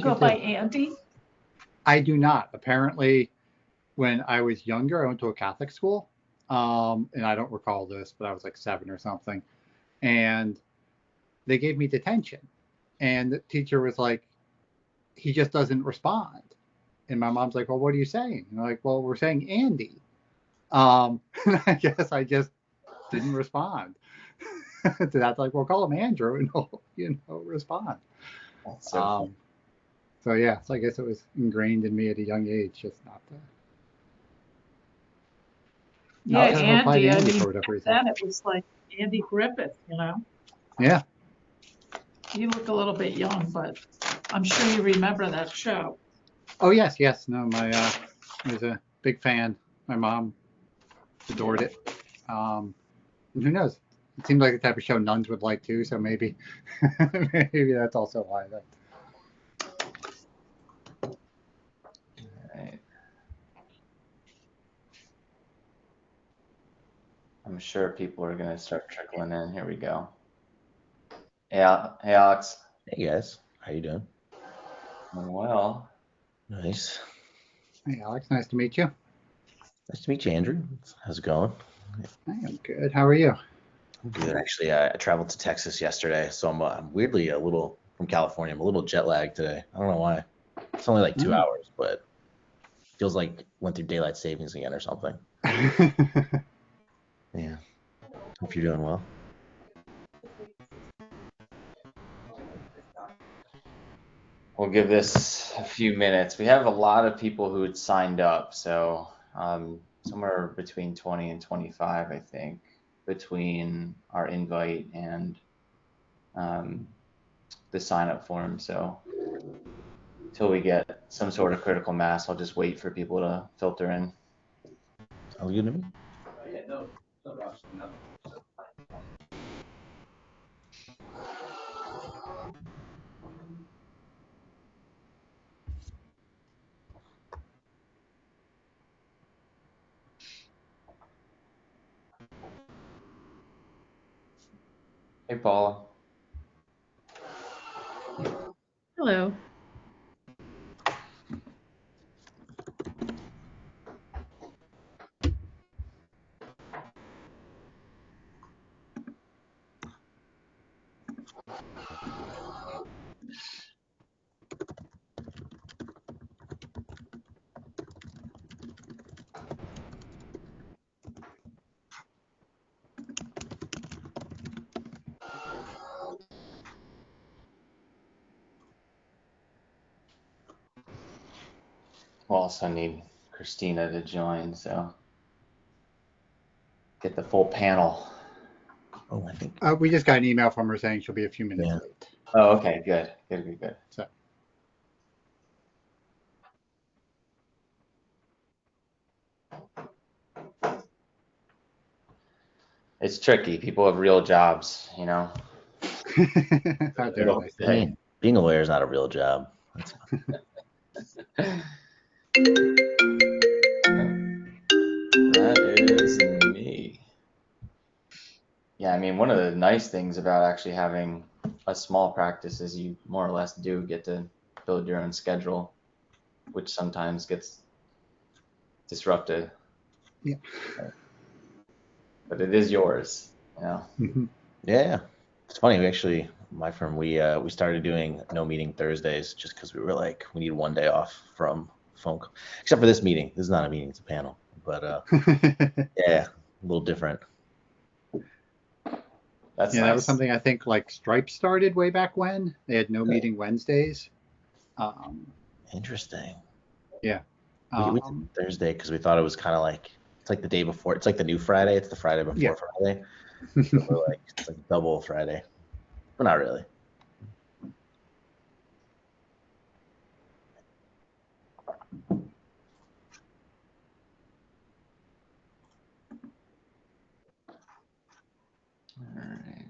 go by Andy? I do not. Apparently, when I was younger, I went to a Catholic school. And I don't recall this, but I was like 7 or something. And they gave me detention. And the teacher was like, he just doesn't respond. And my mom's like, well, what are you saying? And I'm like, well, we're saying Andy. I guess I just didn't respond. So that's like, well, call him Andrew and he'll respond. So yeah, so I guess it was ingrained in me at a young age, just not to. Yeah, Andy. I mean, for whatever reason. then it was like Andy Griffith, Yeah. You look a little bit young, but I'm sure you remember that show. Oh yes. No, I was a big fan. My mom adored it. And who knows? It seemed like the type of show nuns would like too. So maybe that's also why. All right. I'm sure people are gonna start trickling in. Here we go. Hey, Alex. Hey guys, how you doing? Well. Nice. Hey Alex, nice to meet you. Nice to meet you, Andrew. How's it going? I am good. How are you? I'm good. Actually, I traveled to Texas yesterday, so I'm weirdly a little from California. I'm a little jet lagged today. I don't know why. It's only like 2 hours, but feels like went through daylight savings again or something. Yeah. Hope you're doing well. We'll give this a few minutes. We have a lot of people who had signed up, so somewhere between 20 and 25, I think, between our invite and the sign-up form. So until we get some sort of critical mass, I'll just wait for people to filter in. Sounds good to me. Yeah, no rush. No. Hey, Paula. Hello. We'll also need Christina to join, so get the full panel. Oh, I think we just got an email from her saying she'll be a few minutes late. Oh, okay, good. So. It's tricky. People have real jobs, being a lawyer is not a real job. That is me. Yeah, I mean, one of the nice things about actually having a small practice is you more or less do get to build your own schedule, which sometimes gets disrupted. Yeah. But it is yours, Mm-hmm. Yeah. It's funny. We actually, my firm, we started doing no meeting Thursdays just because we were like, we need one day off from phone call. Except for this meeting. This is not a meeting, it's a panel. But yeah, a little different. That's nice. That was something I think like Stripe started way back when. They had no meeting Wednesdays. Interesting. Yeah. We did Thursday because we thought it was kind of like, it's like the day before. It's like the new Friday. It's the Friday before Friday. So we're like, it's like double Friday. But not really. All right.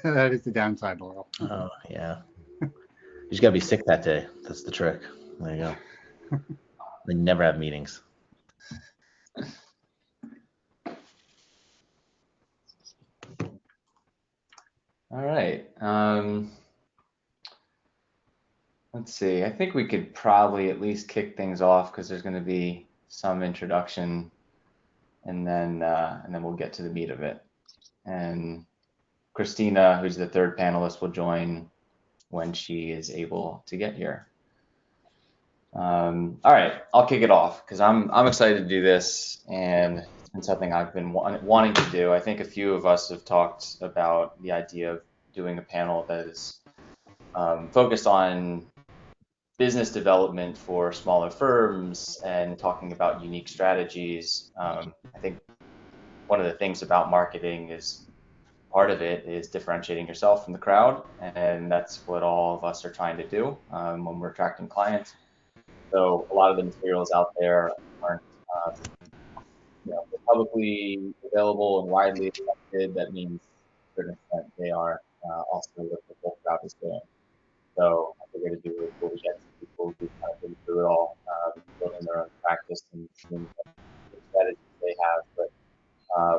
That is the downside, Laurel. Oh, yeah. You just gotta be sick that day. That's the trick. There you go. They never have meetings. All right. Let's see. I think we could probably at least kick things off because there's going to be some introduction, and then we'll get to the meat of it. And Christina, who's the third panelist, will join when she is able to get here. All right, I'll kick it off because I'm excited to do this, and it's been something I've been wanting to do. I think a few of us have talked about the idea of doing a panel that is focused on business development for smaller firms and talking about unique strategies. I think one of the things about marketing is part of it is differentiating yourself from the crowd, and that's what all of us are trying to do when we're attracting clients. So a lot of the materials out there aren't publicly available and widely accepted. That means to a certain extent they are also what the full crowd is doing. So I figured to do is what we get to people who kind of been through it all, building their own practice and seeing the strategies they have. But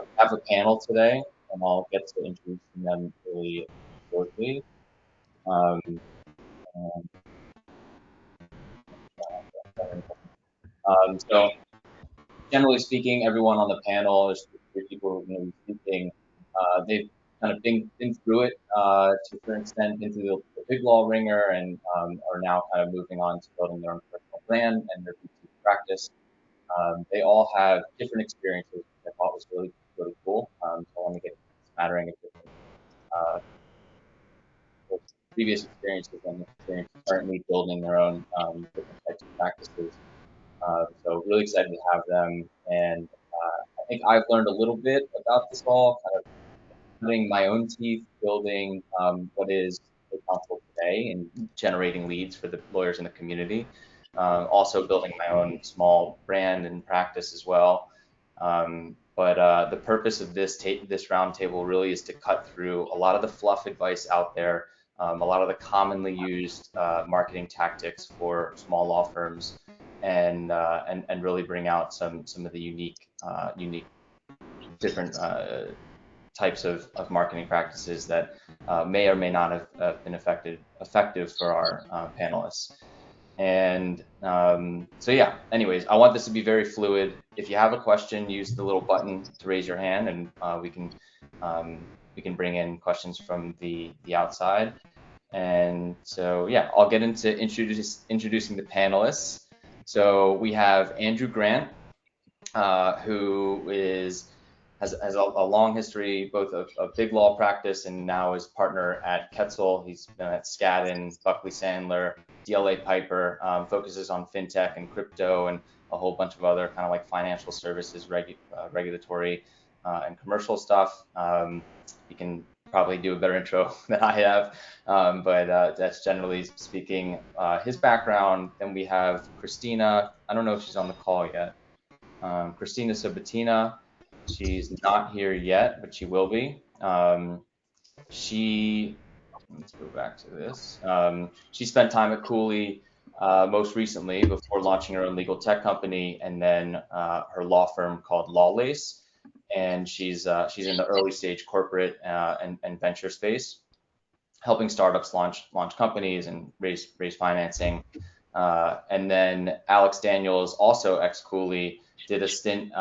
we have a panel today, and I'll get to introducing them really shortly. So generally speaking, everyone on the panel, there's three people who are going to be speaking. They've kind of been through it to a certain extent, into the big law ringer, and are now kind of moving on to building their own personal brand and their boutique practice. They all have different experiences, which I thought was really, really cool. So I want to get a smattering of different previous experiences and experience currently building their own different types of practices. So really excited to have them, and I think I've learned a little bit about this all, kind of cutting my own teeth, building what is HeyCounsel today, and generating leads for the lawyers in the community. Also building my own small brand and practice as well. But the purpose of this roundtable really is to cut through a lot of the fluff advice out there, a lot of the commonly used marketing tactics for small law firms, and really bring out some of the unique different types of marketing practices that may or may not have been effective for our panelists. And so yeah, anyways, I want this to be very fluid. If you have a question, use the little button to raise your hand, and we can bring in questions from the outside. And so yeah, I'll get into introducing the panelists. So we have Andrew Grant, who has a long history both of big law practice and now is partner at Ketzel. He's been at Skadden, Buckley Sandler, DLA Piper, focuses on fintech and crypto and a whole bunch of other kind of like financial services, regulatory and commercial stuff. You can probably do a better intro than I have, but that's generally speaking his background. Then we have Christina. I don't know if she's on the call yet. Christina Sabatina. She's not here yet, but she will be. Let's go back to this. She spent time at Cooley most recently before launching her own legal tech company, and then her law firm called Lawlace. And she's in the early stage corporate and venture space, helping startups launch companies and raise financing. And then Alex Daniels, also ex-Cooley, did a stint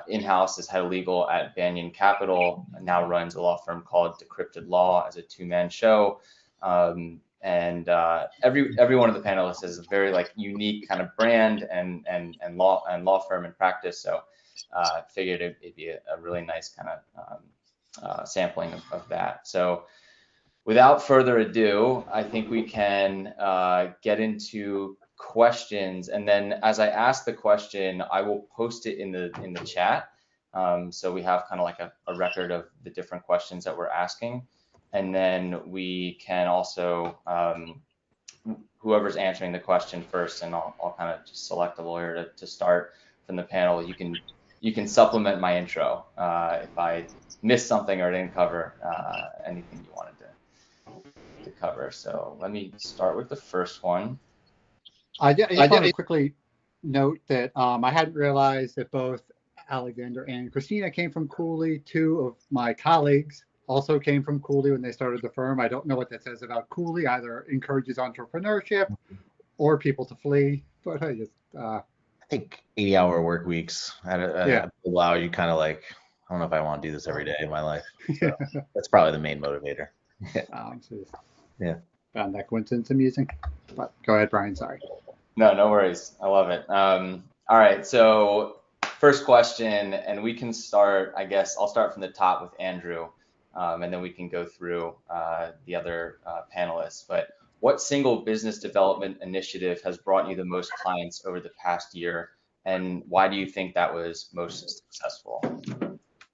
in-house as head of legal at Banyan Capital, and now runs a law firm called Decrypted Law as a two-man show. And every one of the panelists has a very like unique kind of brand and law firm and practice. So figured it'd be a really nice kind of sampling of that. So without further ado, I think we can get into questions, and then as I ask the question, I will post it in the chat, so we have kind of like a record of the different questions that we're asking, and then we can also whoever's answering the question first, and I'll kind of just select a lawyer to start from the panel. You you can supplement my intro if I missed something or didn't cover anything you wanted to cover. So let me start with the first one. I just want to quickly note that I hadn't realized that both Alexander and Christina came from Cooley. Two of my colleagues also came from Cooley when they started the firm. I don't know what that says about Cooley. Either encourages entrepreneurship or people to flee. But I just I think 80-hour work weeks allow you kind of like, I don't know if I want to do this every day of my life. So that's probably the main motivator. Yeah. Found that coincidence amusing. But go ahead, Brian. Sorry. No worries. I love it. All right. So first question, and we can start, I guess I'll start from the top with Andrew, and then we can go through the other panelists. But what single business development initiative has brought you the most clients over the past year, and why do you think that was most successful?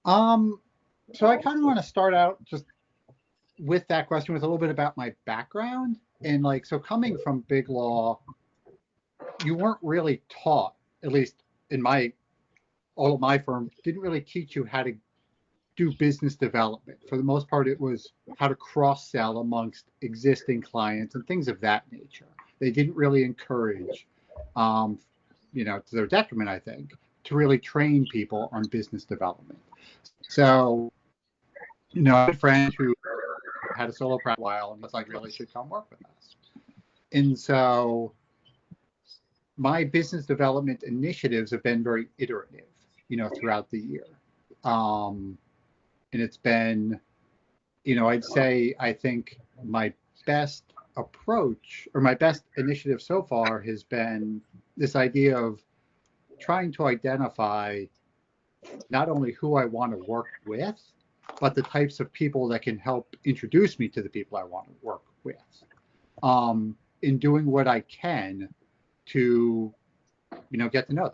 So I kind of want to start out just with that question with a little bit about my background. And like, so coming from big law, you weren't really taught, at least in all of my firm, didn't really teach you how to do business development. For the most part, it was how to cross-sell amongst existing clients and things of that nature. They didn't really encourage, to their detriment, I think, to really train people on business development. So, I had friends who had a solo practice for a while and was like, really should come work with us. And so my business development initiatives have been very iterative, throughout the year. And it's been, I'd say, I think my best approach or my best initiative so far has been this idea of trying to identify not only who I want to work with, but the types of people that can help introduce me to the people I want to work with. In doing what I can to, get to know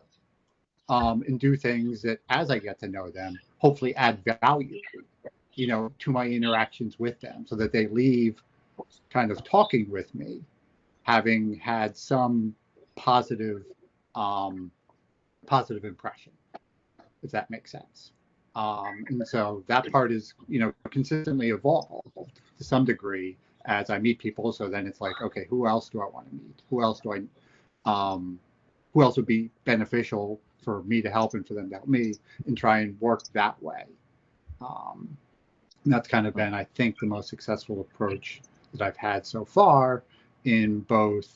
them, and do things that as I get to know them, hopefully add value, to my interactions with them so that they leave kind of talking with me, having had some positive impression, if that makes sense. And so that part is, consistently evolved to some degree as I meet people. So then it's like, okay, who else do I want to meet? Who else would be beneficial for me to help and for them to help me, and try and work that way. And that's kind of been, I think, the most successful approach that I've had so far in both,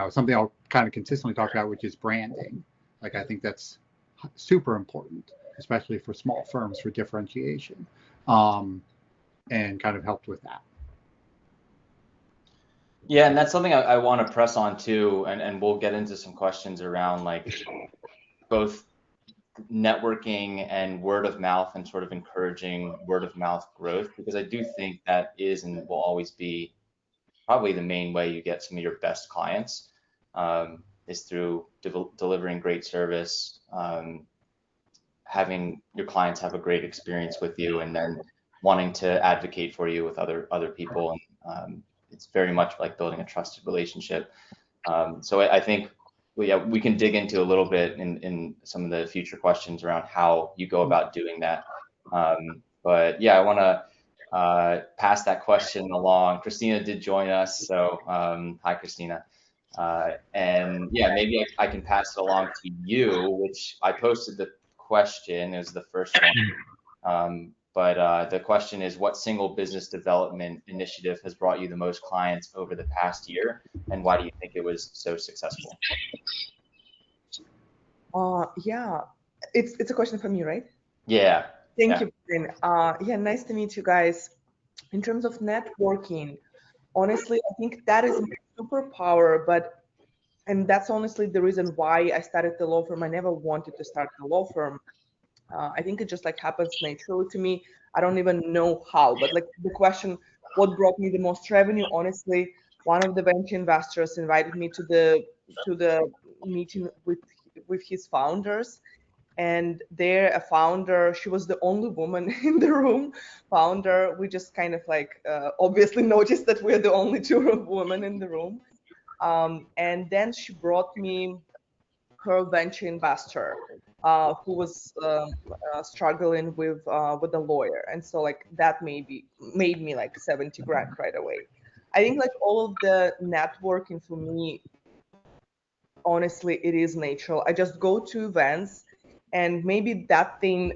something I'll kind of consistently talk about, which is branding. Like, I think that's super important, especially for small firms, for differentiation, and kind of helped with that. Yeah, and that's something I want to press on too, and we'll get into some questions around like both networking and word of mouth and sort of encouraging word of mouth growth, because I do think that is and will always be probably the main way you get some of your best clients, is through delivering great service, having your clients have a great experience with you, and then wanting to advocate for you with other people. And it's very much like building a trusted relationship. So I think we can dig into a little bit in some of the future questions around how you go about doing that. But yeah, I want to pass that question along. Christina did join us, so hi, Christina. And yeah, maybe I can pass it along to you, which I posted the question as the first one. But the question is, what single business development initiative has brought you the most clients over the past year, and why do you think it was so successful? Yeah, it's a question for me, right? Yeah. Thank you, Brian. Yeah, nice to meet you guys. In terms of networking, honestly, I think that is my superpower, and that's honestly the reason why I started the law firm. I never wanted to start the law firm. I think it just like happens naturally to me. I don't even know how, but like the question, what brought me the most revenue? Honestly, one of the venture investors invited me to the meeting with his founders, and there a founder, she was the only woman in the room. Founder, we just kind of like obviously noticed that we're the only two women in the room, and then she brought me her venture investor. who was struggling with a lawyer, and so like that made me like 70 grand right away. I think like all of the networking for me, honestly, it is natural. I just go to events, and maybe that thing,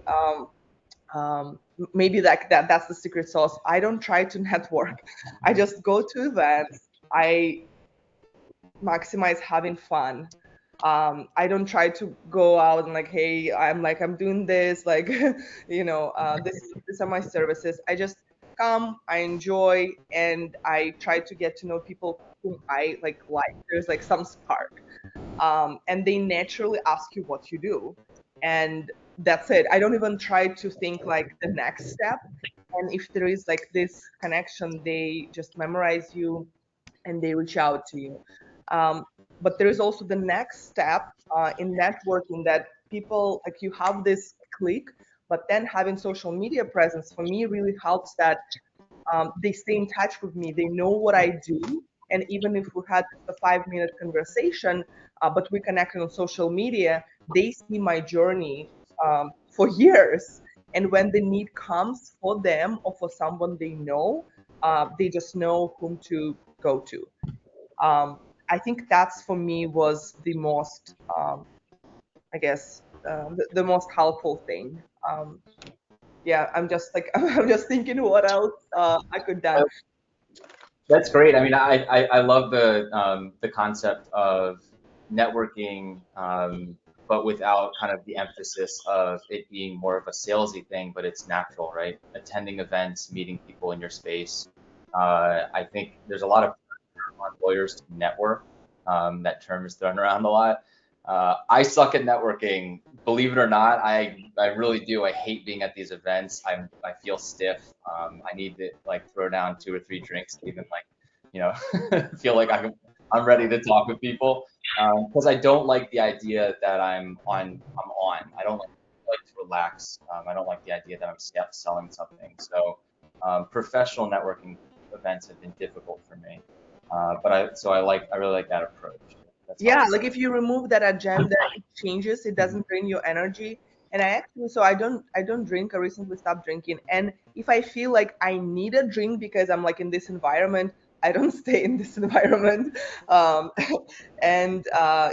maybe like that's the secret sauce. I don't try to network. I just go to events. I maximize having fun. I don't try to go out and like, hey, I'm doing this, like, these are my services. I just come, I enjoy, and I try to get to know people whom I like. There's like some spark, and they naturally ask you what you do, and that's it. I don't even try to think like the next step. And if there is like this connection, they just memorize you and they reach out to you. Um, but there is also the next step in networking, that people like you have this click, but then having social media presence for me really helps, that they stay in touch with me. They know what I do. And even if we had a 5-minute conversation, but we connected on social media, they see my journey for years. And when the need comes for them or for someone they know, they just know whom to go to. I think that's for me was the most, I guess, the most helpful thing. Yeah, I'm just like I'm just thinking what else I could done. That's great. I mean, I love the concept of networking, but without kind of the emphasis of it being more of a salesy thing, but it's natural, right? Attending events, meeting people in your space. I think there's a lot of pressure on lawyers to network. That term is thrown around a lot. I suck at networking, believe it or not. I really do. I hate being at these events. I feel stiff. I need to like throw down 2 or 3 drinks to even like, feel like I'm ready to talk with people. Because I don't like the idea that I'm on. I don't like to relax. I don't like the idea that I'm selling something. So professional networking events have been difficult for me. But I really like that approach. That's Yeah, helpful. like if you remove that agenda, it changes. It doesn't drain your energy. And I actually, so I don't drink. I recently stopped drinking. And if I feel like I need a drink because I'm like in this environment, I don't stay in this environment. Um, and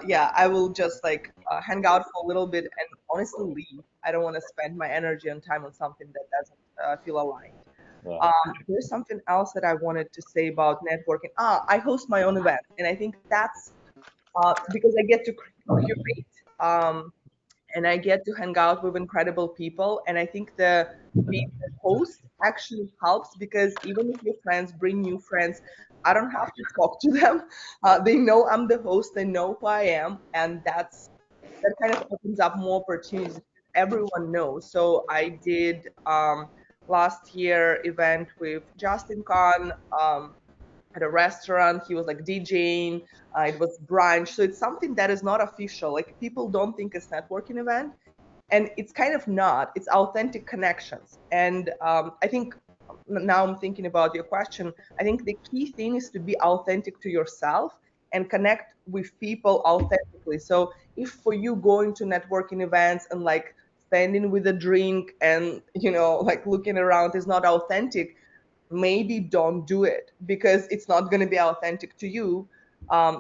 yeah, I will just like hang out for a little bit and honestly leave. I don't want to spend my energy and time on something that doesn't feel aligned. Yeah. There's something else that I wanted to say about networking. I host my own event, and I think that's because I get to curate, and I get to hang out with incredible people. And I think the being the host actually helps, because even if your friends bring new friends, I don't have to talk to them. They know I'm the host. They know who I am, and that kind of opens up more opportunities. Everyone knows. So I did last year event with Justin Kahn. At a restaurant. He was like DJing. It was brunch. So it's something that is not official. Like people don't think it's networking event, and it's kind of not. It's authentic connections. And I think now I'm thinking about your question. I think the key thing is to be authentic to yourself and connect with people authentically. So if for you going to networking events and like standing with a drink and like looking around is not authentic, maybe don't do it, because it's not going to be authentic to you.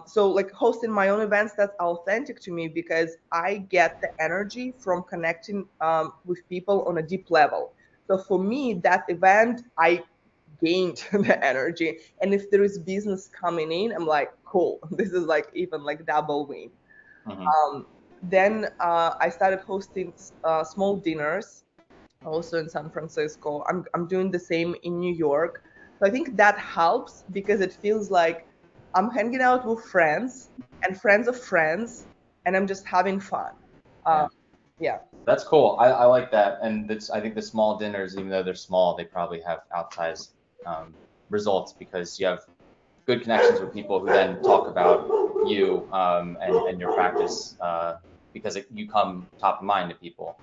So like hosting my own events, that's authentic to me because I get the energy from connecting with people on a deep level. So for me, that event, I gained the energy. And if there is business coming in, I'm like, cool, this is like even like double win. Mhm. Then I started hosting small dinners also in San Francisco. I'm doing the same in New York. So I think that helps because it feels like I'm hanging out with friends and friends of friends, and I'm just having fun. Uh, Yeah. yeah. That's cool. I like that. And I think the small dinners, even though they're small, they probably have outsized results because you have good connections with people who then talk about you and your practice because you come top of mind to people.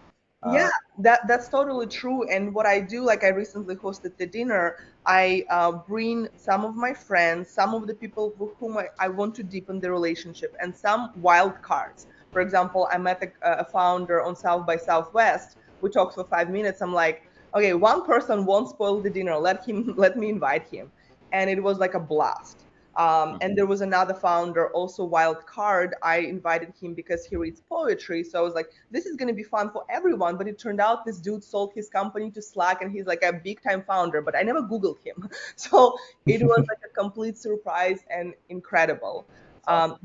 Yeah, Uh, that's totally true. And what I do, like I recently hosted the dinner, I bring some of my friends, some of the people with whom I want to deepen the relationship, and some wild cards. For example, I met a founder on South by Southwest. We talked for 5 minutes. I'm like, okay, one person won't spoil the dinner. Let me invite him. And it was like a blast. And there was another founder, also Wild Card. I invited him because he reads poetry. So I was like, this is going to be fun for everyone. But it turned out this dude sold his company to Slack, and he's like a big time founder, but I never Googled him. So it was like a complete surprise and incredible.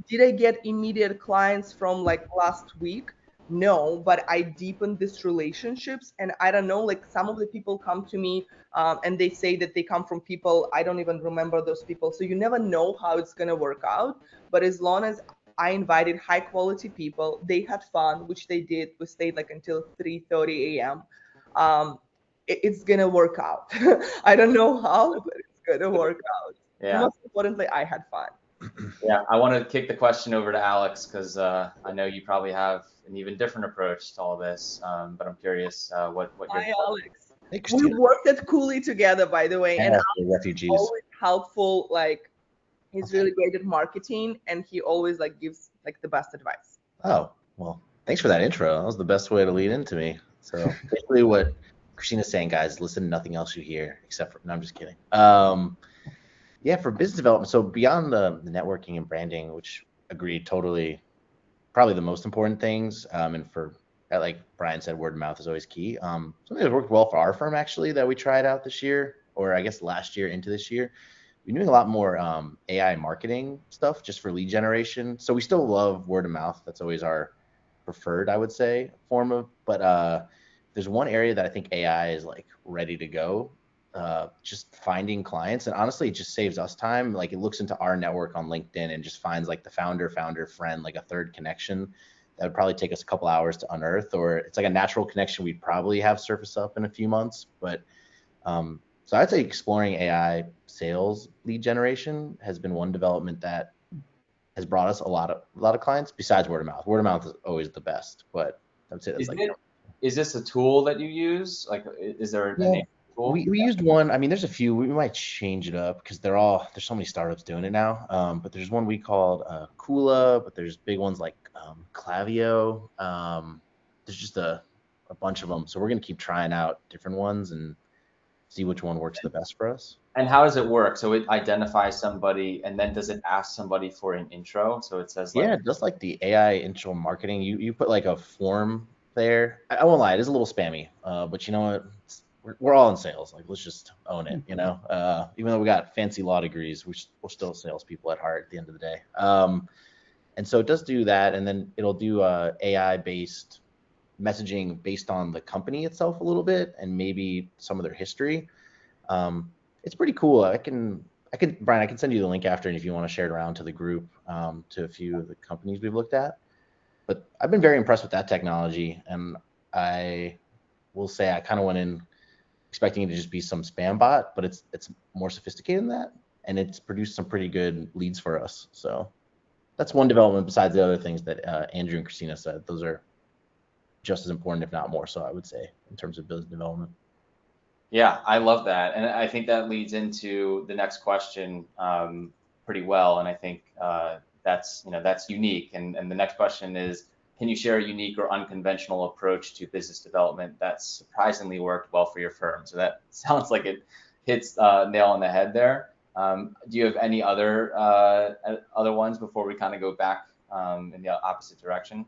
Did I get immediate clients from like last week? No, but I deepened these relationships. And I don't know, like some of the people come to me and they say that they come from people, I don't even remember those people. So you never know how it's going to work out. But as long as I invited high quality people, they had fun, which they did. We stayed like until 3:30 a.m. It's going to work out. I don't know how, but it's going to work out. And Yeah. most importantly, I had fun. Yeah, I want to kick the question over to Alex because I know you probably have an even different approach to all this, but I'm curious what your Hi, Alex. Hey, We Christina. worked at Cooley together, by the way, and Yeah, Alex the is refugees. always helpful. Like he's really great at marketing, and he always like gives like the best advice. Oh, well, thanks for that intro. That was the best way to lead into me. So basically what Christina's saying, guys, listen to nothing else you hear except for, no, I'm just kidding. Yeah, for business development, so beyond the networking and branding, which agreed totally, probably the most important things, and for, like Brian said, word of mouth is always key. Something that worked well for our firm actually that we tried out this year, or I guess last year into this year, we're doing a lot more AI marketing stuff just for lead generation. So we still love word of mouth. That's always our preferred, I would say, form of. But there's one area that I think AI is like ready to go. Just finding clients, and honestly, it just saves us time. Like it looks into our network on LinkedIn and just finds like the founder, friend, like a third connection that would probably take us a couple hours to unearth, or it's like a natural connection we'd probably have surface up in a few months. But so I'd say exploring AI sales lead generation has been one development that has brought us a lot of clients besides word of mouth. Word of mouth is always the best, but I would say that's is this a tool that you use? Like, is there a name tool? we used one. I mean, there's a few. We might change it up because there's so many startups doing it now. But there's one we called Kula, but there's big ones like Clavio. There's just a bunch of them. So we're gonna keep trying out different ones and see which one works the best for us. And how does it work? So it identifies somebody, and then does it ask somebody for an intro? So it says like, Yeah, just like the AI intro marketing, you put like a form there. I won't lie, it is a little spammy, but you know what? We're all in sales. Like, let's just own it. You know, even though we got fancy law degrees, we're still salespeople at heart at the end of the day. And so it does do that, and then it'll do AI based messaging based on the company itself a little bit, and maybe some of their history. It's pretty cool. Brian, I can send you the link after, and if you want to share it around to the group, to a few of the companies we've looked at. But I've been very impressed with that technology, and I will say I kind of went in expecting it to just be some spam bot, but it's more sophisticated than that, and it's produced some pretty good leads for us. So that's one development besides the other things that Andrew and Christina said. Those are just as important, if not more so, I would say, in terms of business development. yeah, I love that, and I think that leads into the next question pretty well. And I think that's unique. And the next question is, can you share a unique or unconventional approach to business development that surprisingly worked well for your firm? So that sounds like it hits nail on the head there. Do you have any other ones before we kind of go back in the opposite direction?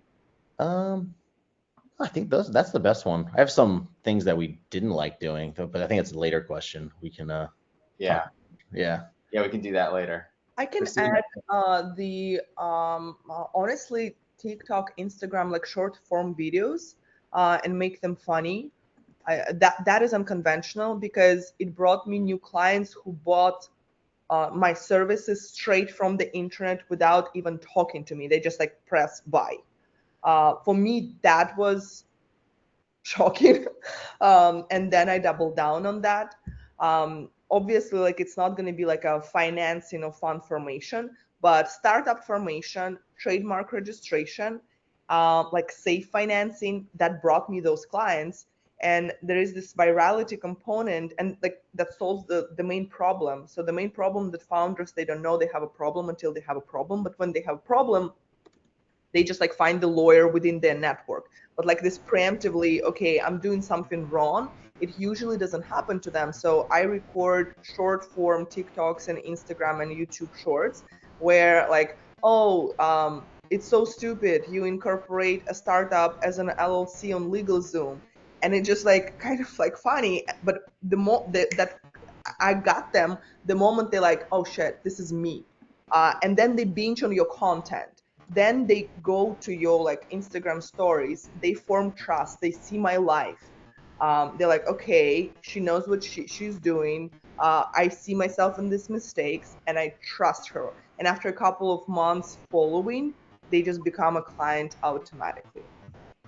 I think that's the best one. I have some things that we didn't like doing, but I think it's a later question. We can Yeah. talk. Yeah. Yeah, we can do that later. I can Christina. add honestly TikTok, Instagram, like short form videos, and make them funny. That is unconventional because it brought me new clients who bought my services straight from the internet without even talking to me. They just like press buy. For me, that was shocking. And then I doubled down on that. Obviously, like it's not going to be like a financing or fund formation, but startup formation, trademark registration, like safe financing, that brought me those clients. And there is this virality component, and like that solves the main problem. So the main problem that founders, they don't know they have a problem until they have a problem. But when they have a problem, They just like find the lawyer within their network. But like this preemptively, okay, I'm doing something wrong, it usually doesn't happen to them. So I record short form TikToks and Instagram and YouTube shorts where like, oh, it's so stupid. You incorporate a startup as an LLC on LegalZoom. And it just like kind of like funny, but the more that I got them, the moment they're like, oh shit, this is me. And then they binge on your content. Then they go to your like Instagram stories, they form trust, they see my life. They're like, okay, she knows what she's doing. I see myself in these mistakes and I trust her. And after a couple of months following, they just become a client automatically.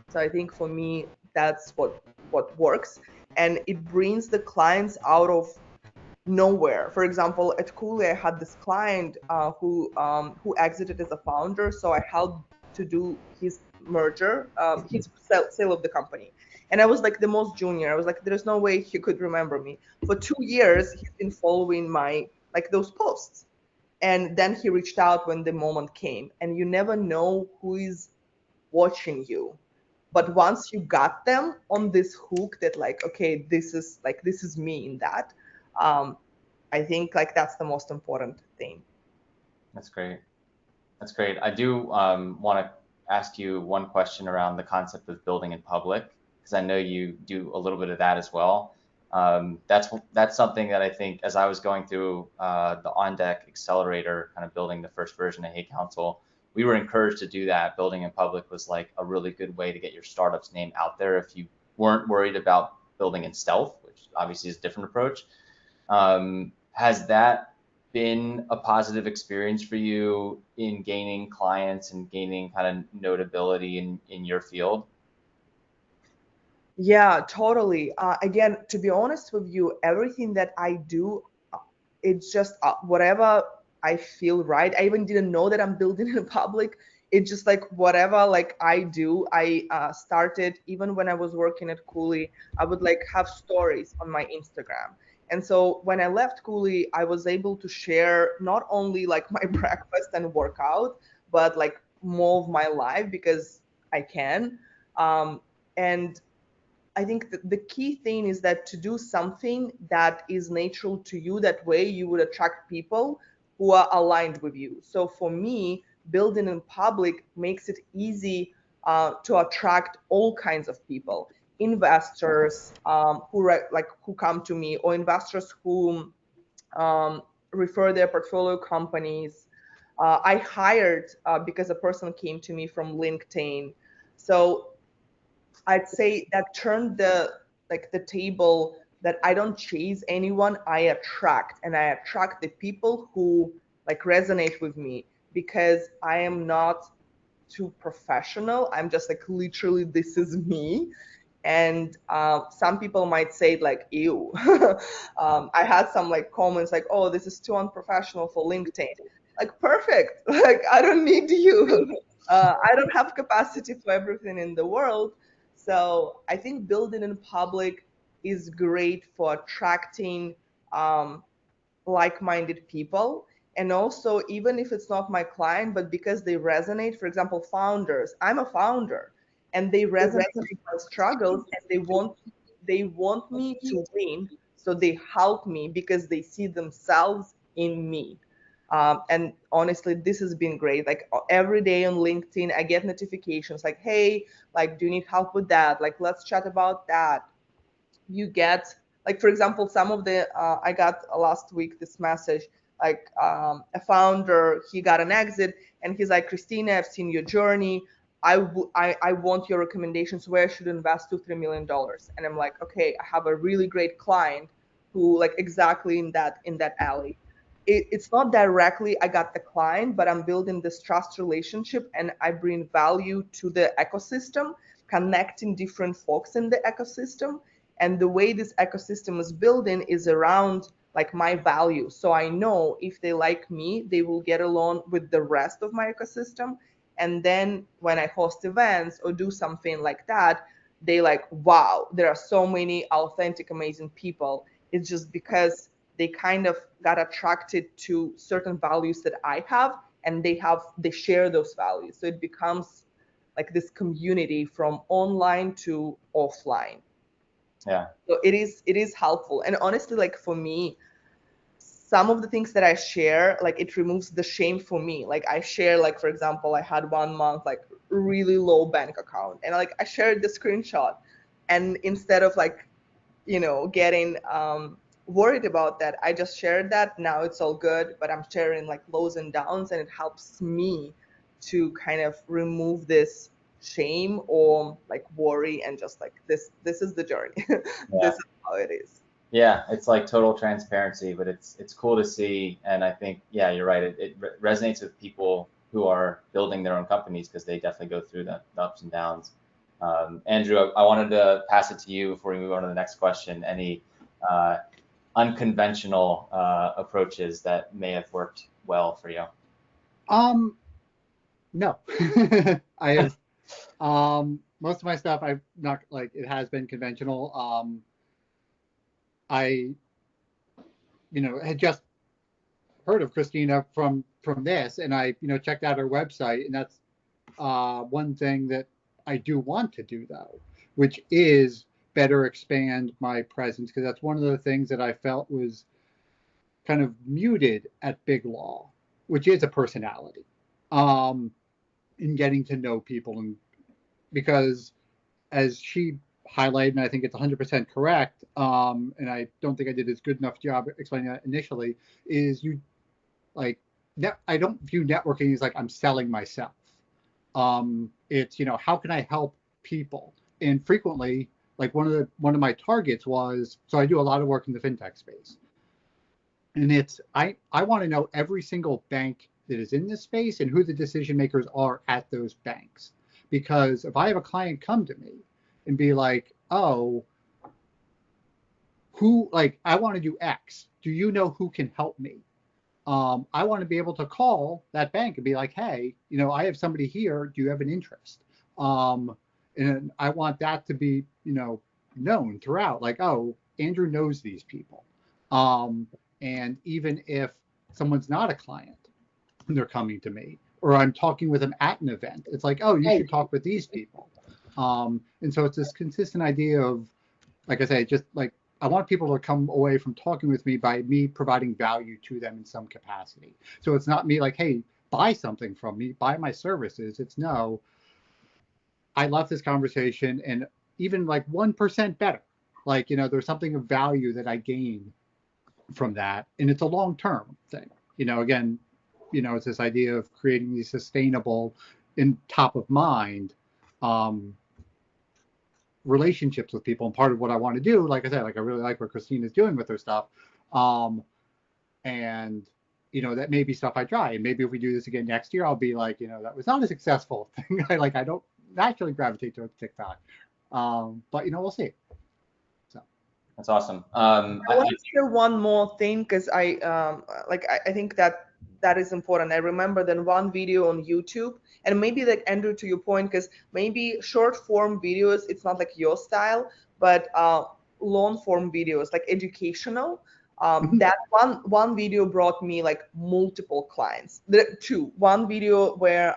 So I think for me, that's what works. And it brings the clients out of nowhere. For example, at Cooley, I had this client who exited as a founder, so I helped to do his merger, his sale of the company. And I was like the most junior. I was like, there's no way he could remember me. For 2 years, he's been following my like those posts. And then he reached out when the moment came. And you never know who is watching you. But once you got them on this hook that like, okay, this is me in that, um, I think like that's the most important thing. That's great. That's great. I do want to ask you one question around the concept of building in public, because I know you do a little bit of that as well. That's something that I think, as I was going through the On Deck Accelerator, kind of building the first version of HeyCounsel, we were encouraged to do that. Building in public was like a really good way to get your startup's name out there if you weren't worried about building in stealth, which obviously is a different approach. Has that been a positive experience for you in gaining clients and gaining kind of notability in your field? Yeah, totally. Again, to be honest with you, everything that I do, it's just whatever I feel right. I even didn't know that I'm building in public. It's just like whatever like I do. I started even when I was working at Cooley, I would like have stories on my Instagram. And so when I left Cooley, I was able to share not only like my breakfast and workout, but like more of my life because I can. And I think the key thing is that to do something that is natural to you, that way you would attract people who are aligned with you. So for me, building in public makes it easy to attract all kinds of people, investors who come to me, or investors who um, refer their portfolio companies. I hired because a person came to me from LinkedIn. So I'd say that turned the table, that I don't chase anyone, I attract, and I attract the people who like resonate with me, because I am not too professional. I'm just like literally this is me. And some people might say like ew. I had some like comments like, oh, this is too unprofessional for LinkedIn. Like perfect. Like I don't need you. I don't have capacity for everything in the world. So I think building in public is great for attracting um, like-minded people. And also, even if it's not my client, but because they resonate, for example, founders, I'm a founder, and they resonate with my struggles, and they want me to win, so they help me because they see themselves in me. And honestly, this has been great. Like every day on LinkedIn, I get notifications like, hey, like, do you need help with that? Like, let's chat about that. You get, like, for example, some of the I got last week this message, like a founder, he got an exit, and he's like, Christina, I've seen your journey. I want your recommendations where I should invest $2-3 million. And I'm like, okay, I have a really great client who like exactly in that alley. It's not directly I got the client, but I'm building this trust relationship, and I bring value to the ecosystem, connecting different folks in the ecosystem. And the way this ecosystem is building is around like my values. So I know if they like me, they will get along with the rest of my ecosystem. And then when I host events or do something like that, they like, wow, there are so many authentic, amazing people. It's just because they kind of got attracted to certain values that I have, and they share those values. So it becomes like this community from online to offline. Yeah. So it is helpful. And honestly, like for me, some of the things that I share, like it removes the shame for me. Like I share, like for example, I had 1 month like really low bank account, and like I shared the screenshot, and instead of like, getting worried about that, I just shared that. Now it's all good, but I'm sharing like lows and downs, and it helps me to kind of remove this shame or like worry, and just like this is the journey. Yeah. This is how it is. Yeah, it's like total transparency, but it's cool to see, and I think, yeah, you're right. It resonates with people who are building their own companies because they definitely go through the ups and downs. Andrew, I wanted to pass it to you before we move on to the next question. Any unconventional approaches that may have worked well for you? No. I have most of my stuff I've not like it has been conventional. I had just heard of Christina from this, and I checked out her website, and that's one thing that I do want to do though, which is better expand my presence, because that's one of the things that I felt was kind of muted at Big Law, which is a personality, in getting to know people, and because as she highlighted, and I think it's 100% correct, and I don't think I did as good enough job explaining that initially, is you like I don't view networking as like I'm selling myself. It's how can I help people, and frequently like one of my targets was, so I do a lot of work in the fintech space, and it's I want to know every single bank that is in this space and who the decision makers are at those banks, because if I have a client come to me and be like, oh, who, like, I want to do X, do you know who can help me? I want to be able to call that bank and be like, hey, I have somebody here, do you have an interest? And I want that to be known throughout, like, oh, Andrew knows these people. And even if someone's not a client, they're coming to me, or I'm talking with them at an event, it's like, oh, you should talk with these people. And so it's this consistent idea of, like I say, just like I want people to come away from talking with me by me providing value to them in some capacity. So it's not me like, hey, buy something from me, buy my services. It's no, I left this conversation and even like 1% better. Like, there's something of value that I gain from that. And it's a long-term thing. Again, it's this idea of creating these sustainable and top of mind relationships with people. And part of what I want to do, like I said, like I really like what Christine is doing with her stuff. And that may be stuff I try. And maybe if we do this again next year, I'll be like, that was not a successful thing. I don't naturally gravitate towards TikTok. But we'll see. So That's awesome. I want to share one more thing, because I think that is important. I remember that one video on YouTube, and maybe like Andrew, to your point, because maybe short form videos, it's not like your style, but long form videos, like educational. That one video brought me like multiple clients. There are two. One video where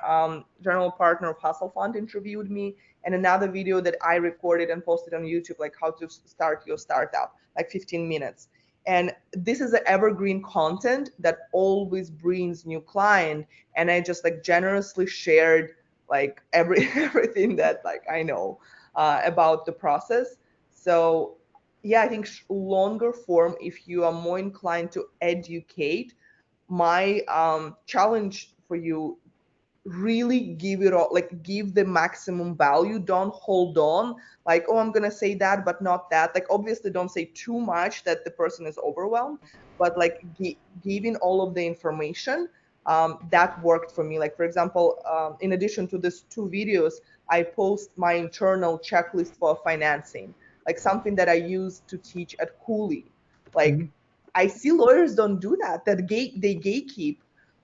general partner of Hustle Fund interviewed me, and another video that I recorded and posted on YouTube, like how to start your startup, like 15 minutes. And this is the evergreen content that always brings new client. And I just like generously shared like everything that like I know about the process. So yeah, I think longer form, if you are more inclined to educate, my challenge for you, really give it all, like give the maximum value. Don't hold on like, oh, I'm gonna say that but not that. Like obviously don't say too much that the person is overwhelmed, but like giving all of the information, that worked for me. Like for example, in addition to these two videos, I post my internal checklist for financing, like something that I use to teach at Cooley. Like I see lawyers don't do that, they gatekeep.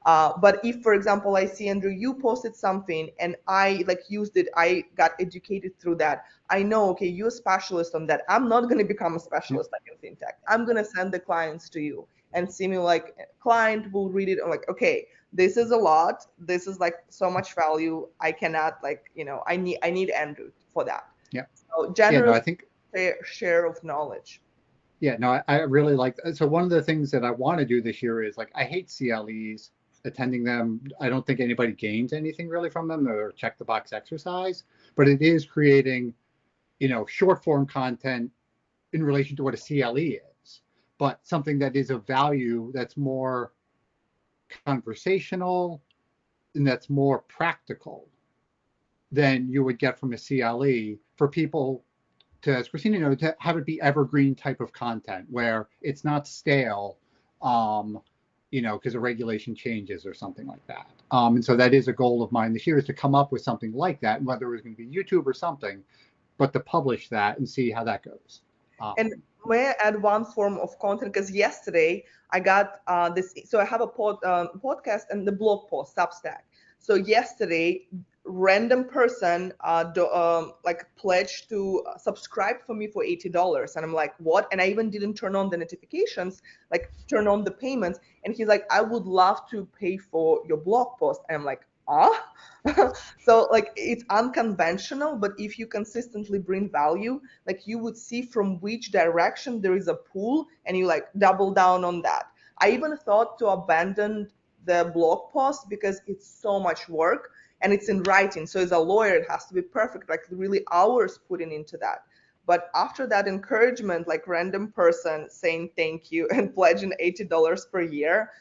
But if, for example, I see, Andrew, you posted something and I like used it, I got educated through that. I know, okay, you're a specialist on that. I'm not going to become a specialist like in fintech. I'm going to send the clients to you. and see me like client will read it. I'm like, okay, this is a lot. This is like so much value. I cannot like, I need Andrew for that. Yeah. So Yeah, no, generous I think, share of knowledge. yeah, no, I really like that. So one of the things that I want to do this year is like, I hate CLEs, attending them. I don't think anybody gains anything really from them, or check the box exercise, but it is creating, short form content in relation to what a CLE is, but something that is of value, that's more conversational and that's more practical than you would get from a CLE, for people to, as Christina noted, to have it be evergreen type of content where it's not stale, because a regulation changes or something like that. And so that is a goal of mine this year, is to come up with something like that, whether it was going to be YouTube or something, but to publish that and see how that goes. And may I add one form of content? Because yesterday I got this. So I have a podcast and the blog post, Substack. So yesterday, random person like pledged to subscribe for me for $80, and I'm like, what? And I even didn't turn on the notifications, like turn on the payments. And he's like, I would love to pay for your blog post. And I'm like, ah. So like it's unconventional, but if you consistently bring value, like you would see from which direction there is a pull, and you like double down on that. I even thought to abandon the blog post because it's so much work, and it's in writing. So as a lawyer, it has to be perfect, like really hours putting into that. But after that encouragement, like random person saying thank you and pledging $80 per year,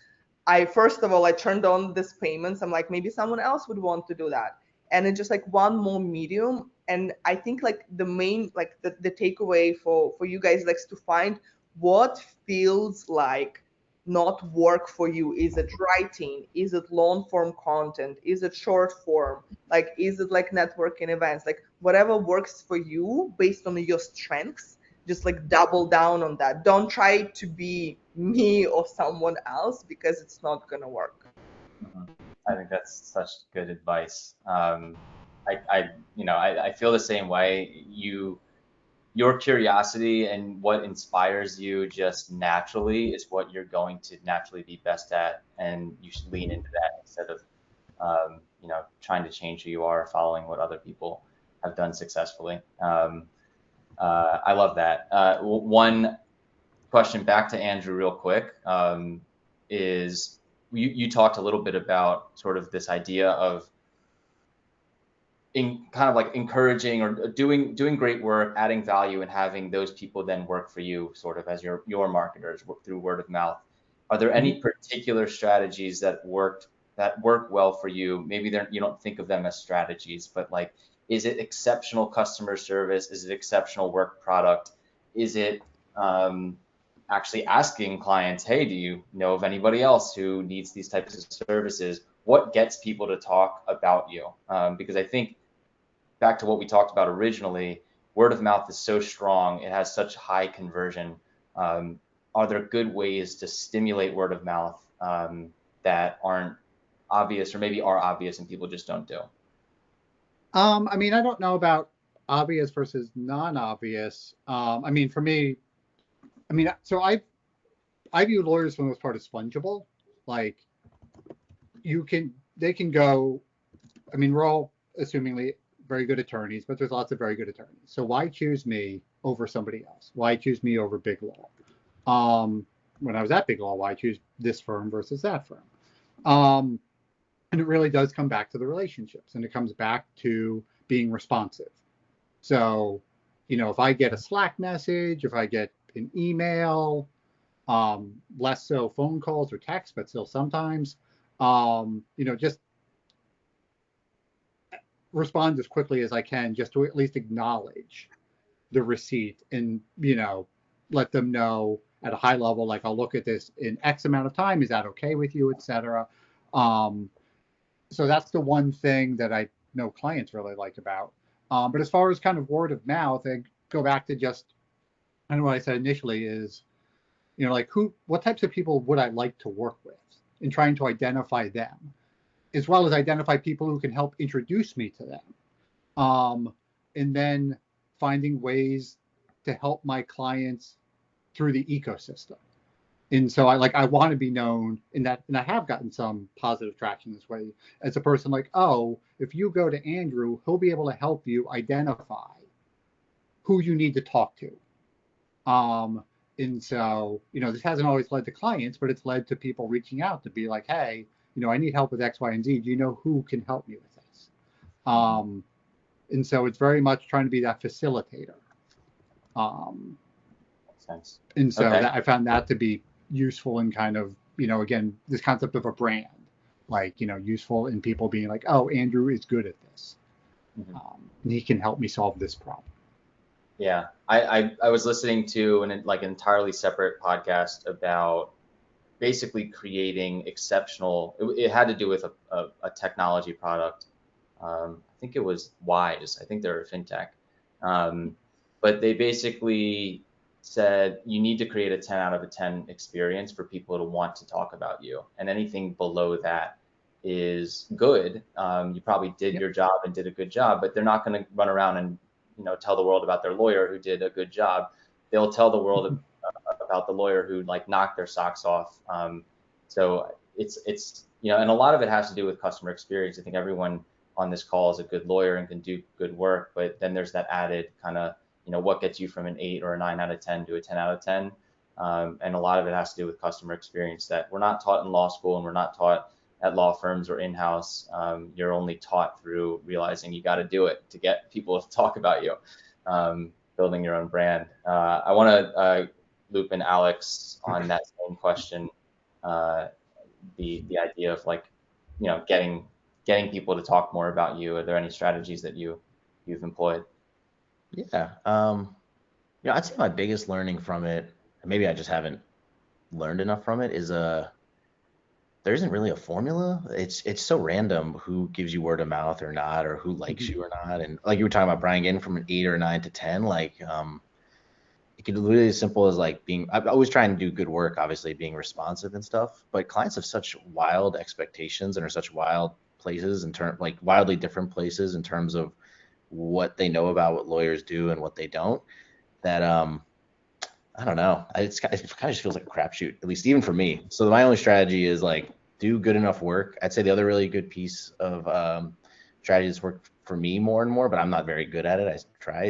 first of all, I turned on this payments. I'm like, maybe someone else would want to do that. And it's just like one more medium. And I think like the main, like the takeaway for you guys, like to find what feels like not work for you. Is it writing? Is it long form content? Is it short form? Like, is it like networking events? Like whatever works for you based on your strengths, just like double down on that. Don't try to be me or someone else, because it's not gonna work. I think that's such good advice. I feel the same way. Your curiosity and what inspires you just naturally is what you're going to naturally be best at, and you should lean into that instead of, trying to change who you are, following what other people have done successfully. I love that. One question back to Andrew real quick, is you talked a little bit about sort of this idea of kind of like encouraging or doing great work, adding value, and having those people then work for you sort of as your marketers through word of mouth. Are there any particular strategies that work well for you? Maybe you don't think of them as strategies, but like, is it exceptional customer service? Is it exceptional work product? Is it actually asking clients, hey, do you know of anybody else who needs these types of services? What gets people to talk about you? Because I think back to what we talked about originally, word of mouth is so strong. It has such high conversion. Are there good ways to stimulate word of mouth that aren't obvious, or maybe are obvious and people just don't do? I mean, I don't know about obvious versus non-obvious. I mean, for me, so I view lawyers for the most part as fungible. Like, they can go. I mean, we're all assumingly very good attorneys, but there's lots of very good attorneys. So why choose me over somebody else? Why choose me over Big Law? When I was at Big Law, why choose this firm versus that firm? And it really does come back to the relationships, and it comes back to being responsive. So, if I get a Slack message, if I get an email, less so phone calls or texts, but still sometimes, just respond as quickly as I can, just to at least acknowledge the receipt, and, let them know at a high level, like, I'll look at this in X amount of time. Is that okay with you, etc. So that's the one thing that I know clients really like about. But as far as kind of word of mouth, I go back to just, I know what I said initially is, like, what types of people would I like to work with, and trying to identify them, as well as identify people who can help introduce me to them. And then finding ways to help my clients through the ecosystem. And so I want to be known in that, and I have gotten some positive traction this way as a person like, oh, if you go to Andrew, he'll be able to help you identify who you need to talk to. And so, this hasn't always led to clients, but it's led to people reaching out to be like, hey, I need help with X, Y, and Z. Do you know who can help me with this? And so it's very much trying to be that facilitator. Makes sense. And so Okay. I found that to be useful in kind of, again, this concept of a brand, like, useful in people being like, oh, Andrew is good at this. And he can help me solve this problem. Yeah, I was listening to an entirely separate podcast about basically creating exceptional. It had to do with a technology product. I think it was Wise. I think they're a fintech. But they basically said you need to create a 10 out of a 10 experience for people to want to talk about you, and anything below that is good. You probably did your job and did a good job, but they're not going to run around and tell the world about their lawyer who did a good job. They'll tell the world about the lawyer who knocked their socks off. So it's and a lot of it has to do with customer experience. I think everyone on this call is a good lawyer and can do good work, but then there's that added kind of what gets you from an 8 or a 9 out of 10 to a 10 out of 10. And a lot of it has to do with customer experience that we're not taught in law school, and we're not taught at law firms or in-house. You're only taught through realizing you got to do it to get people to talk about you, building your own brand. I want to loop in Alex on that same question, the idea of getting people to talk more about you. Are there any strategies that you've employed? Yeah. I'd say my biggest learning from it, and maybe I just haven't learned enough from it, is there isn't really a formula. It's so random who gives you word of mouth or not, or who likes you or not. And like you were talking about, Brian, getting from an 8 or a 9 to 10, it could be really as simple as I'm always trying to do good work, obviously being responsive and stuff, but clients have such wild expectations and are such wild places wildly different places in terms of what they know about what lawyers do and what they don't, that I don't know. It kind of just feels like a crapshoot, at least even for me. So my only strategy is do good enough work. I'd say the other really good piece of strategy that's worked for me more and more, but I'm not very good at it. Is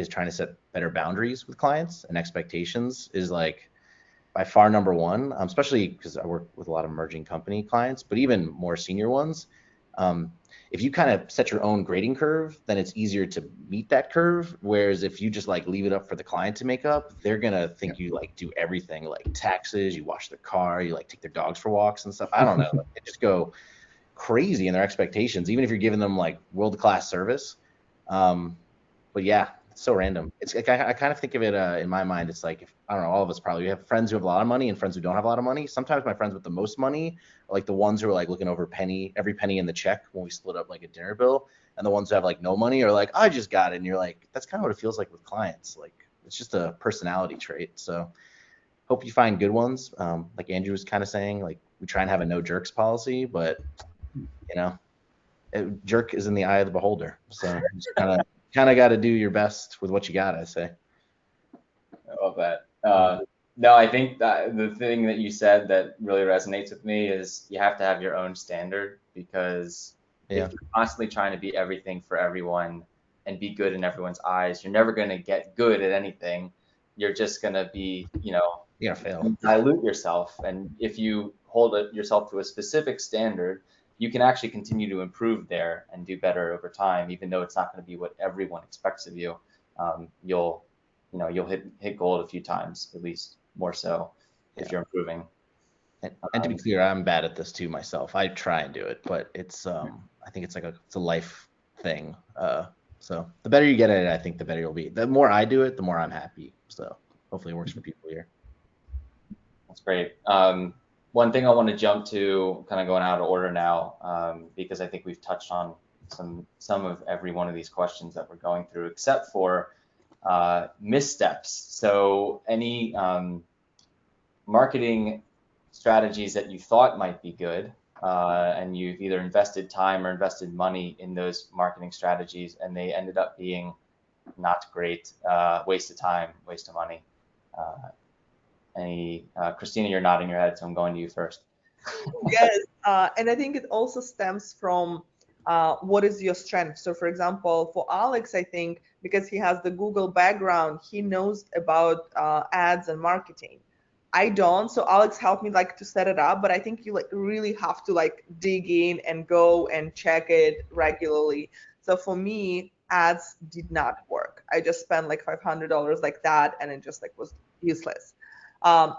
trying to set better boundaries with clients, and expectations is by far number one, especially because I work with a lot of emerging company clients, but even more senior ones. If you kind of set your own grading curve, then it's easier to meet that curve. Whereas if you just leave it up for the client to make up, they're gonna think you do everything, like taxes, you wash their car, you take their dogs for walks and stuff. I don't know. They just go crazy in their expectations, even if you're giving them world-class service. But yeah, it's so random. It's I kind of think of it in my mind. It's if I don't know, all of us probably, we have friends who have a lot of money and friends who don't have a lot of money. Sometimes my friends with the most money are the ones who are looking over every penny in the check when we split up a dinner bill, and the ones who have no money are I just got it. And you're that's kind of what it feels like with clients. It's just a personality trait. So hope you find good ones. Like Andrew was kind of saying, we try and have a no jerks policy, but jerk is in the eye of the beholder. So you just kind of got to do your best with what you got, I say. I love that. No, I think that the thing that you said that really resonates with me is you have to have your own standard, because if you're constantly trying to be everything for everyone and be good in everyone's eyes, you're never going to get good at anything. You're just going to be, you're gonna fail. Dilute yourself. And if you hold yourself to a specific standard, you can actually continue to improve there and do better over time, even though it's not going to be what everyone expects of you. You'll hit gold a few times, at least more so, if you're improving. And to be clear, I'm bad at this too myself. I try and do it, but it's I think it's it's a life thing. So the better you get at it, I think the better you'll be. The more I do it, the more I'm happy. So hopefully it works for people here. That's great. One thing I want to jump to, kind of going out of order now, because I think we've touched on some of every one of these questions that we're going through, except for missteps. So any marketing strategies that you thought might be good, and you've either invested time or invested money in those marketing strategies, and they ended up being not great, waste of time, waste of money. Christina, you're nodding your head, so I'm going to you first. Yes, and I think it also stems from what is your strength. So, for example, for Alex, I think because he has the Google background, he knows about ads and marketing. I don't, so Alex helped me like to set it up, but I think you like really have to like dig in and go and check it regularly. So for me, ads did not work. I just spent like $500 like that, and it just like was useless.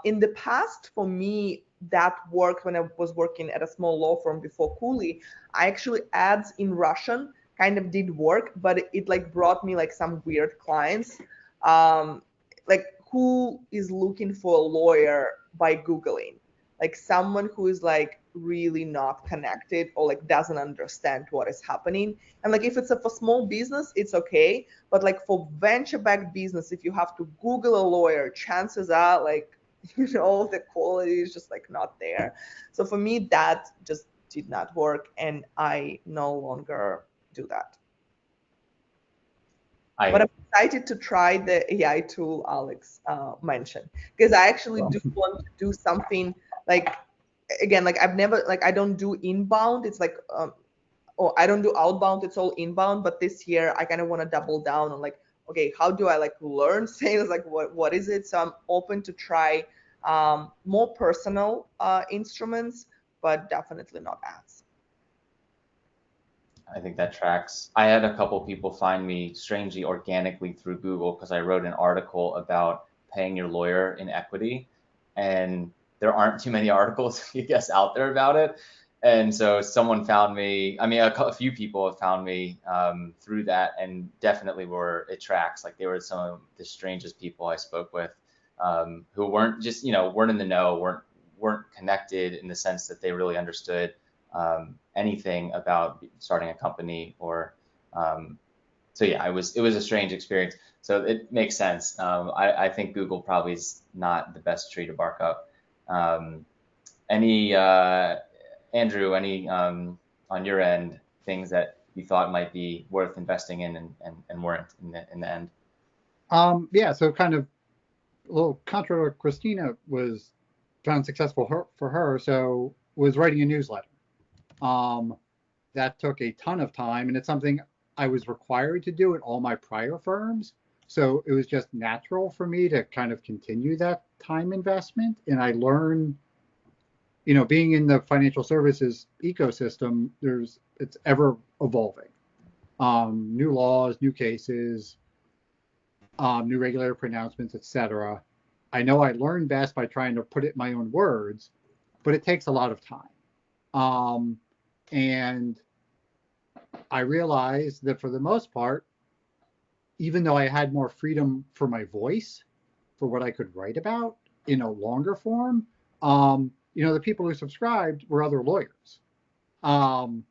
In the past, for me, that worked when I was working at a small law firm before Cooley. I actually ads in Russian kind of did work, but it like brought me like some weird clients. Like who is looking for a lawyer by Googling? Like someone who is like really not connected or like doesn't understand what is happening. And like if it's for small business, it's okay. But like for venture-backed business, if you have to Google a lawyer, chances are like, the quality is just like not there. So for me, that just did not work, and I no longer do that. But I'm excited to try the AI tool Alex mentioned, because I actually do want to do something like, again, like I've never, like I don't do inbound. It's like, or I don't do outbound. It's all inbound. But this year I kind of want to double down on like, okay, how do I like learn sales? Like what is it? So I'm open to try more personal instruments, but definitely not ads. I think that tracks. I had a couple people find me strangely organically through Google because I wrote an article about paying your lawyer in equity, and there aren't too many articles, I guess, out there about it. And so someone found me. I mean, a few people have found me through that, and definitely it tracks. Like they were some of the strangest people I spoke with, who weren't just weren't in the know, weren't connected in the sense that they really understood anything about starting a company or so yeah, it was a strange experience. So it makes sense. I think Google probably is not the best tree to bark up. Any Andrew, any on your end things that you thought might be worth investing in and weren't in the end? Yeah, so kind of a little contra to what Christina was found successful for her, so was writing a newsletter. That took a ton of time, and it's something I was required to do at all my prior firms. So it was just natural for me to kind of continue that time investment. And I learned, being in the financial services ecosystem, it's ever evolving. New laws, new cases, new regulator pronouncements, etc. I know I learn best by trying to put it in my own words, but it takes a lot of time. And I realized that for the most part, even though I had more freedom for my voice, for what I could write about in a longer form, the people who subscribed were other lawyers and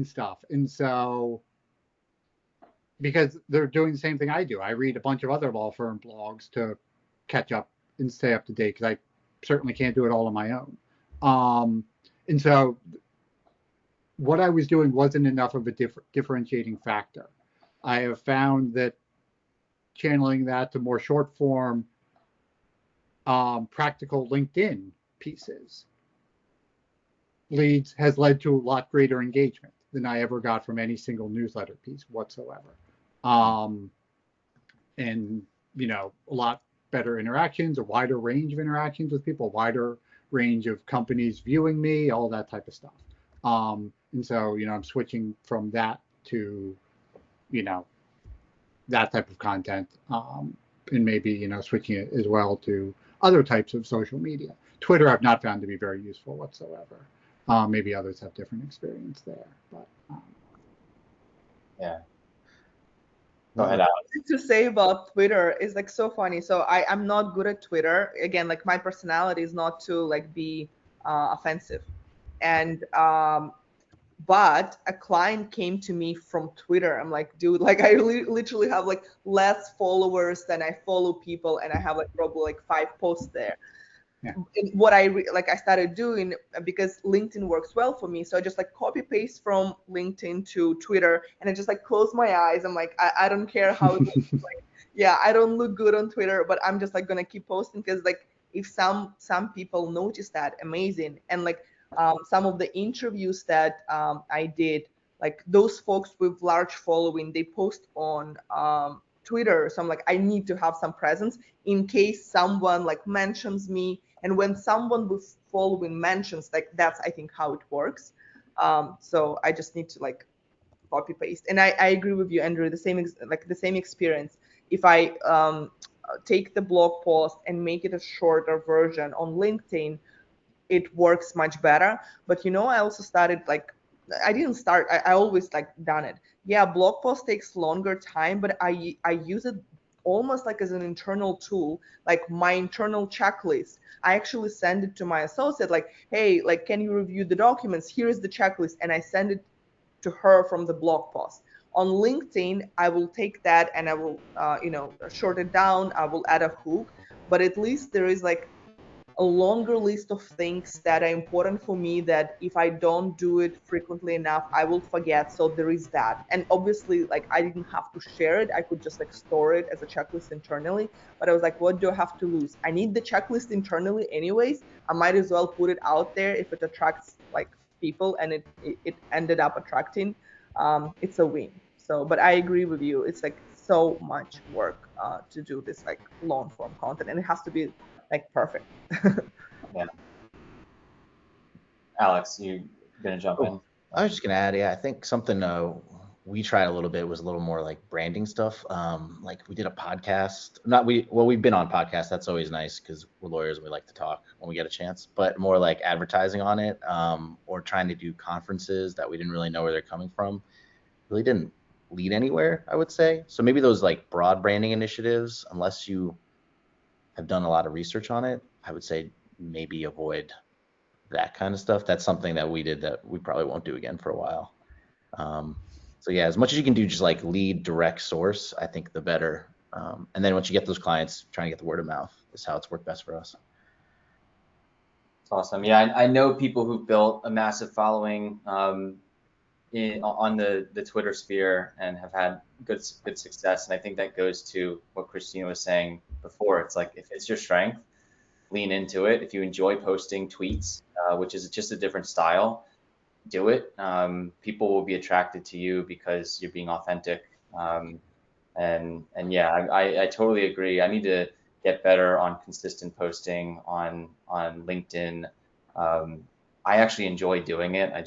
stuff. And so, because they're doing the same thing I do, I read a bunch of other law firm blogs to catch up and stay up to date, because I certainly can't do it all on my own. And so what I was doing wasn't enough of a differentiating factor. I have found that channeling that to more short form, practical LinkedIn pieces has led to a lot greater engagement than I ever got from any single newsletter piece whatsoever. And, a lot better interactions, a wider range of interactions with people, a wider range of companies viewing me, all that type of stuff. And so, I'm switching from that to, that type of content, and maybe, switching it as well to other types of social media. Twitter I've not found to be very useful whatsoever. Maybe others have different experience there, but yeah. Go ahead, Alex. To say about Twitter is like so funny. So I'm not good at Twitter. Again, like my personality is not to like be offensive. And but a client came to me from Twitter. I'm like, dude, like I literally have like less followers than I follow people, and I have like probably like 5 posts there. Yeah. What I started doing, because LinkedIn works well for me, so I just like copy paste from LinkedIn to Twitter, and I just like close my eyes. I'm like, I don't care how it looks like. Yeah, I don't look good on Twitter, but I'm just like gonna keep posting, because like If some people notice that, amazing. And like some of the interviews that I did, like those folks with large following, they post on Twitter. So I'm like, I need to have some presence in case someone like mentions me. And when someone with following mentions, like that's I think how it works. So I just need to like copy paste. And I agree with you, Andrew. The same experience. If I take the blog post and make it a shorter version on LinkedIn, it works much better. But you know, I also started like I didn't start. I always like done it. Yeah, blog post takes longer time, but I use it almost like as an internal tool, like my internal checklist. I actually send it to my associate, like, hey, like, can you review the documents? Here is the checklist, and I send it to her from the blog post. On LinkedIn, I will take that and I will, short it down. I will add a hook, but at least there is like a longer list of things that are important for me that if I don't do it frequently enough, I will forget. So there is that. And obviously, like I didn't have to share it. I could just like store it as a checklist internally. But I was like, what do I have to lose? I need the checklist internally anyways. I might as well put it out there if it attracts like people, and it ended up attracting. It's a win. So, but I agree with you. It's like so much work to do this like long form content, and it has to be like perfect. Yeah. Alex, you gonna jump in? I was just gonna add, yeah, I think something we tried a little bit was a little more like branding stuff. Like we did a podcast. We've been on podcasts. That's always nice because we're lawyers and we like to talk when we get a chance. But more like advertising on it, or trying to do conferences that we didn't really know where they're coming from. Really didn't lead anywhere, I would say. So maybe those like broad branding initiatives, unless you have done a lot of research on it, I would say maybe avoid that kind of stuff. That's something that we did that we probably won't do again for a while. So yeah, as much as you can do, just like lead direct source, I think the better. And then once you get those clients, trying to get the word of mouth is how it's worked best for us. It's awesome. Yeah, I know people who've built a massive following on the Twitter sphere and have had good success. And I think that goes to what Christina was saying before. It's like if it's your strength, lean into it. If you enjoy posting tweets, which is just a different style, do it. People will be attracted to you because you're being authentic. And yeah, I totally agree. I need to get better on consistent posting on LinkedIn. I actually enjoy doing it. I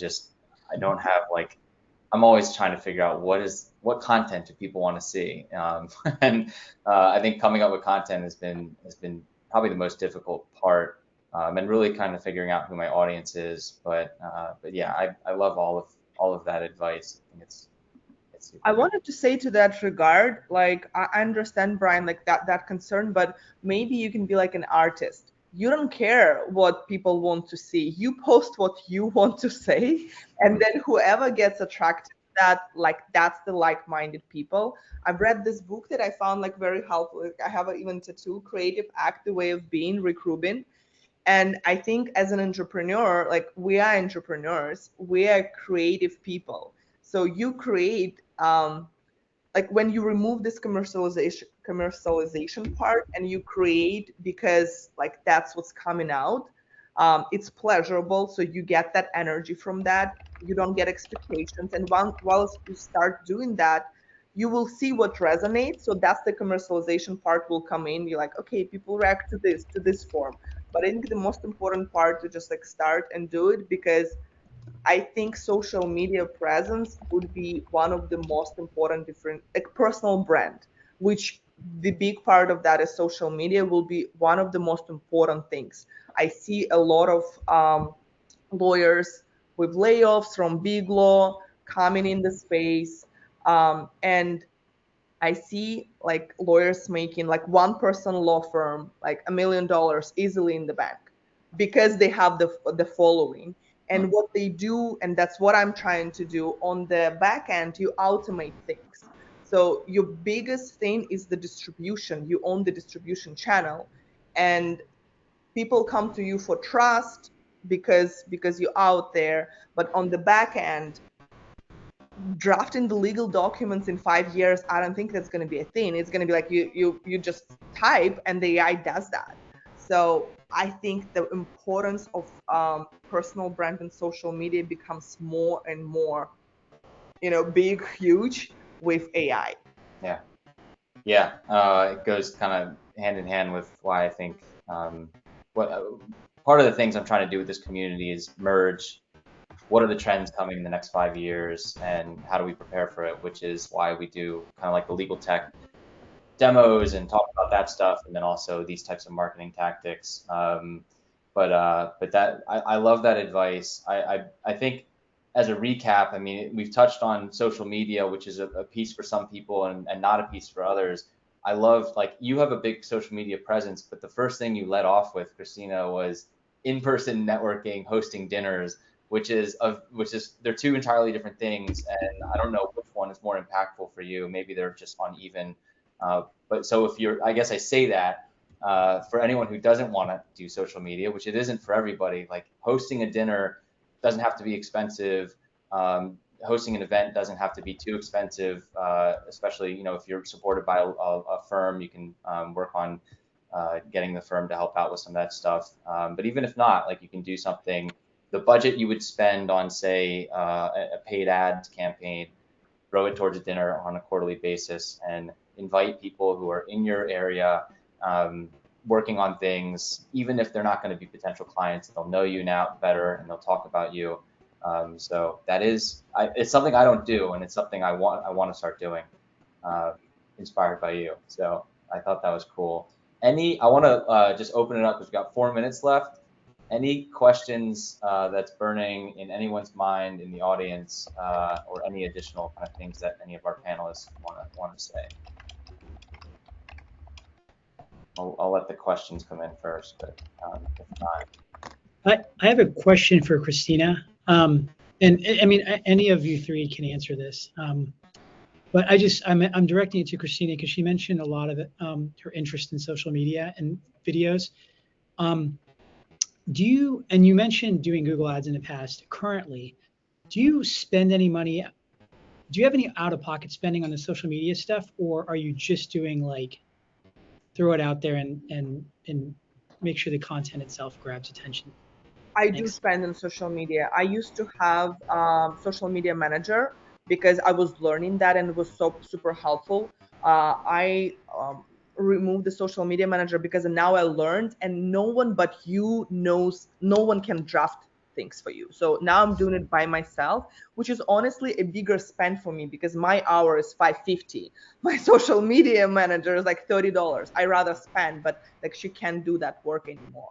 don't have like, I'm always trying to figure out what content do people want to see. And I think coming up with content has been probably the most difficult part, and really kind of figuring out who my audience is. But yeah, I love all of that advice. I think it's super I good. wanted to say to that regard, like I understand, Brian, like that concern, but maybe you can be like an artist. You don't care what people want to see. You post what you want to say, and then whoever gets attracted to that, like that's the like-minded people. I've read this book that I found like very helpful. Like, I have an even tattoo, Creative Act, the Way of Being, Rick Rubin. And I think as an entrepreneur, like we are entrepreneurs, we are creative people. So you create, like when you remove this commercialization part and you create because like that's what's coming out, it's pleasurable. So you get that energy from that. You don't get expectations. And once you start doing that, you will see what resonates. So that's the commercialization part will come in. You're like, okay, people react to this form. But I think the most important part to just like start and do it, because I think social media presence would be one of the most important different, like personal brand, which the big part of that is social media will be one of the most important things. I see a lot of lawyers with layoffs from big law coming in the space, and I see like lawyers making like one person law firm like $1 million easily in the bank because they have the following. And what they do, and that's what I'm trying to do on the back end, you automate things. So your biggest thing is the distribution. You own the distribution channel, and people come to you for trust because you're out there. But on the back end, drafting the legal documents in 5 years, I don't think that's going to be a thing. It's going to be like you just type and the AI does that. So I think the importance of personal brand and social media becomes more and more, big, huge with AI. Yeah, it goes kind of hand in hand with why I think what part of the things I'm trying to do with this community is merge what are the trends coming in the next 5 years and how do we prepare for it, which is why we do kind of like the legal tech demos and talk about that stuff, and then also these types of marketing tactics. But that I love that advice. I think as a recap, I mean, we've touched on social media, which is a piece for some people and not a piece for others. I love, like, you have a big social media presence, but the first thing you led off with, Christina, was in-person networking, hosting dinners, which is they're two entirely different things, and I don't know which one is more impactful for you. Maybe they're just uneven. But so if you're, I guess I say that for anyone who doesn't want to do social media, which it isn't for everybody, like hosting a dinner doesn't have to be expensive. Hosting an event doesn't have to be too expensive, especially, if you're supported by a firm, you can work on getting the firm to help out with some of that stuff. But even if not, like, you can do something, the budget you would spend on, say, a paid ads campaign, throw it towards a dinner on a quarterly basis and invite people who are in your area, working on things, even if they're not going to be potential clients, they'll know you now better and they'll talk about you. So that is, it's something I don't do, and it's something I want to start doing, inspired by you. So I thought that was cool. I want to just open it up because we've got 4 minutes left. Any questions that's burning in anyone's mind in the audience, or any additional kind of things that any of our panelists want to say? I'll let the questions come in first, but if not. I have a question for Christina. And I mean, any of you three can answer this. But I'm directing it to Christina because she mentioned a lot of it, her interest in social media and videos. And you mentioned doing Google Ads in the past. Currently, do you spend any money? Do you have any out-of-pocket spending on the social media stuff, or are you just doing, like, throw it out there and make sure the content itself grabs attention? I do spend on social media. I used to have social media manager because I was learning that and it was so super helpful. I removed the social media manager because now I learned, and no one but you knows, no one can draft things for you. So now I'm doing it by myself, which is honestly a bigger spend for me because my hour is $5.50. My social media manager is like $30. I rather spend, but like she can't do that work anymore.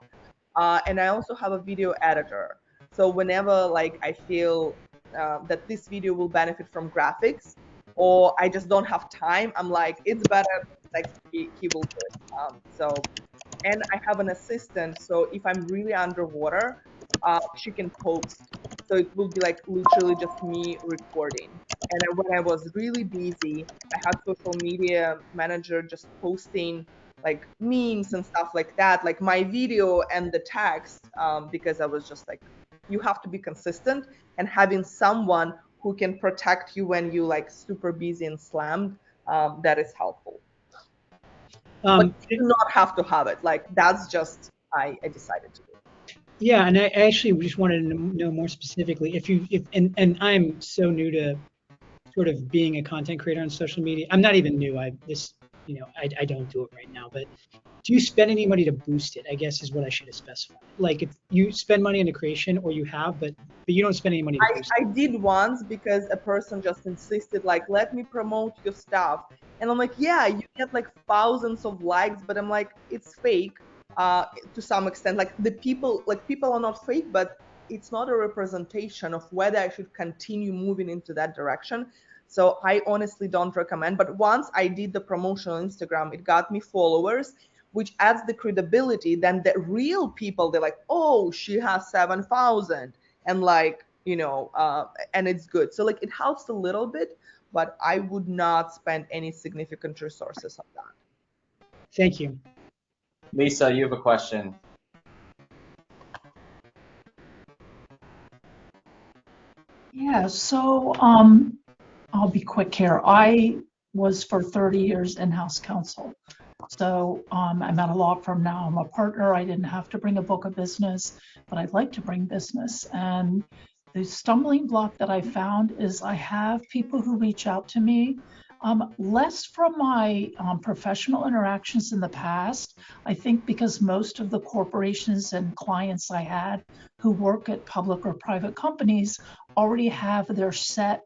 And I also have a video editor. So whenever like I feel that this video will benefit from graphics, or I just don't have time, I'm like, it's better, like he will do it. And I have an assistant. So if I'm really underwater, she can post. So it will be like literally just me recording. And when I was really busy, I had social media manager just posting like memes and stuff like that, like my video and the text, because I was just like, you have to be consistent, and having someone who can protect you when you like super busy and slammed, that is helpful. But you do not have to have it. Like that's just I decided to do. Yeah, and I actually just wanted to know more specifically and I'm so new to sort of being a content creator on social media. I'm not even new. I don't do it right now. But do you spend any money to boost it? I guess is what I should have specified. Like if you spend money on the creation, or you have, but you don't spend any money to boost it. I did once because a person just insisted, like, let me promote your stuff. And I'm like, yeah, you get like thousands of likes, but I'm like, it's fake to some extent. Like people are not fake, but it's not a representation of whether I should continue moving into that direction. So I honestly don't recommend. But once I did the promotion on Instagram, it got me followers, which adds the credibility. Then the real people, they're like, oh, she has 7,000. And like, and it's good. So like it helps a little bit, but I would not spend any significant resources on that. Thank you. Lisa, you have a question. Yeah, so I'll be quick here. I was for 30 years in-house counsel. So I'm at a law firm now. I'm a partner. I didn't have to bring a book of business, but I'd like to bring business. And the stumbling block that I found is I have people who reach out to me, less from my professional interactions in the past. I think because most of the corporations and clients I had who work at public or private companies already have their set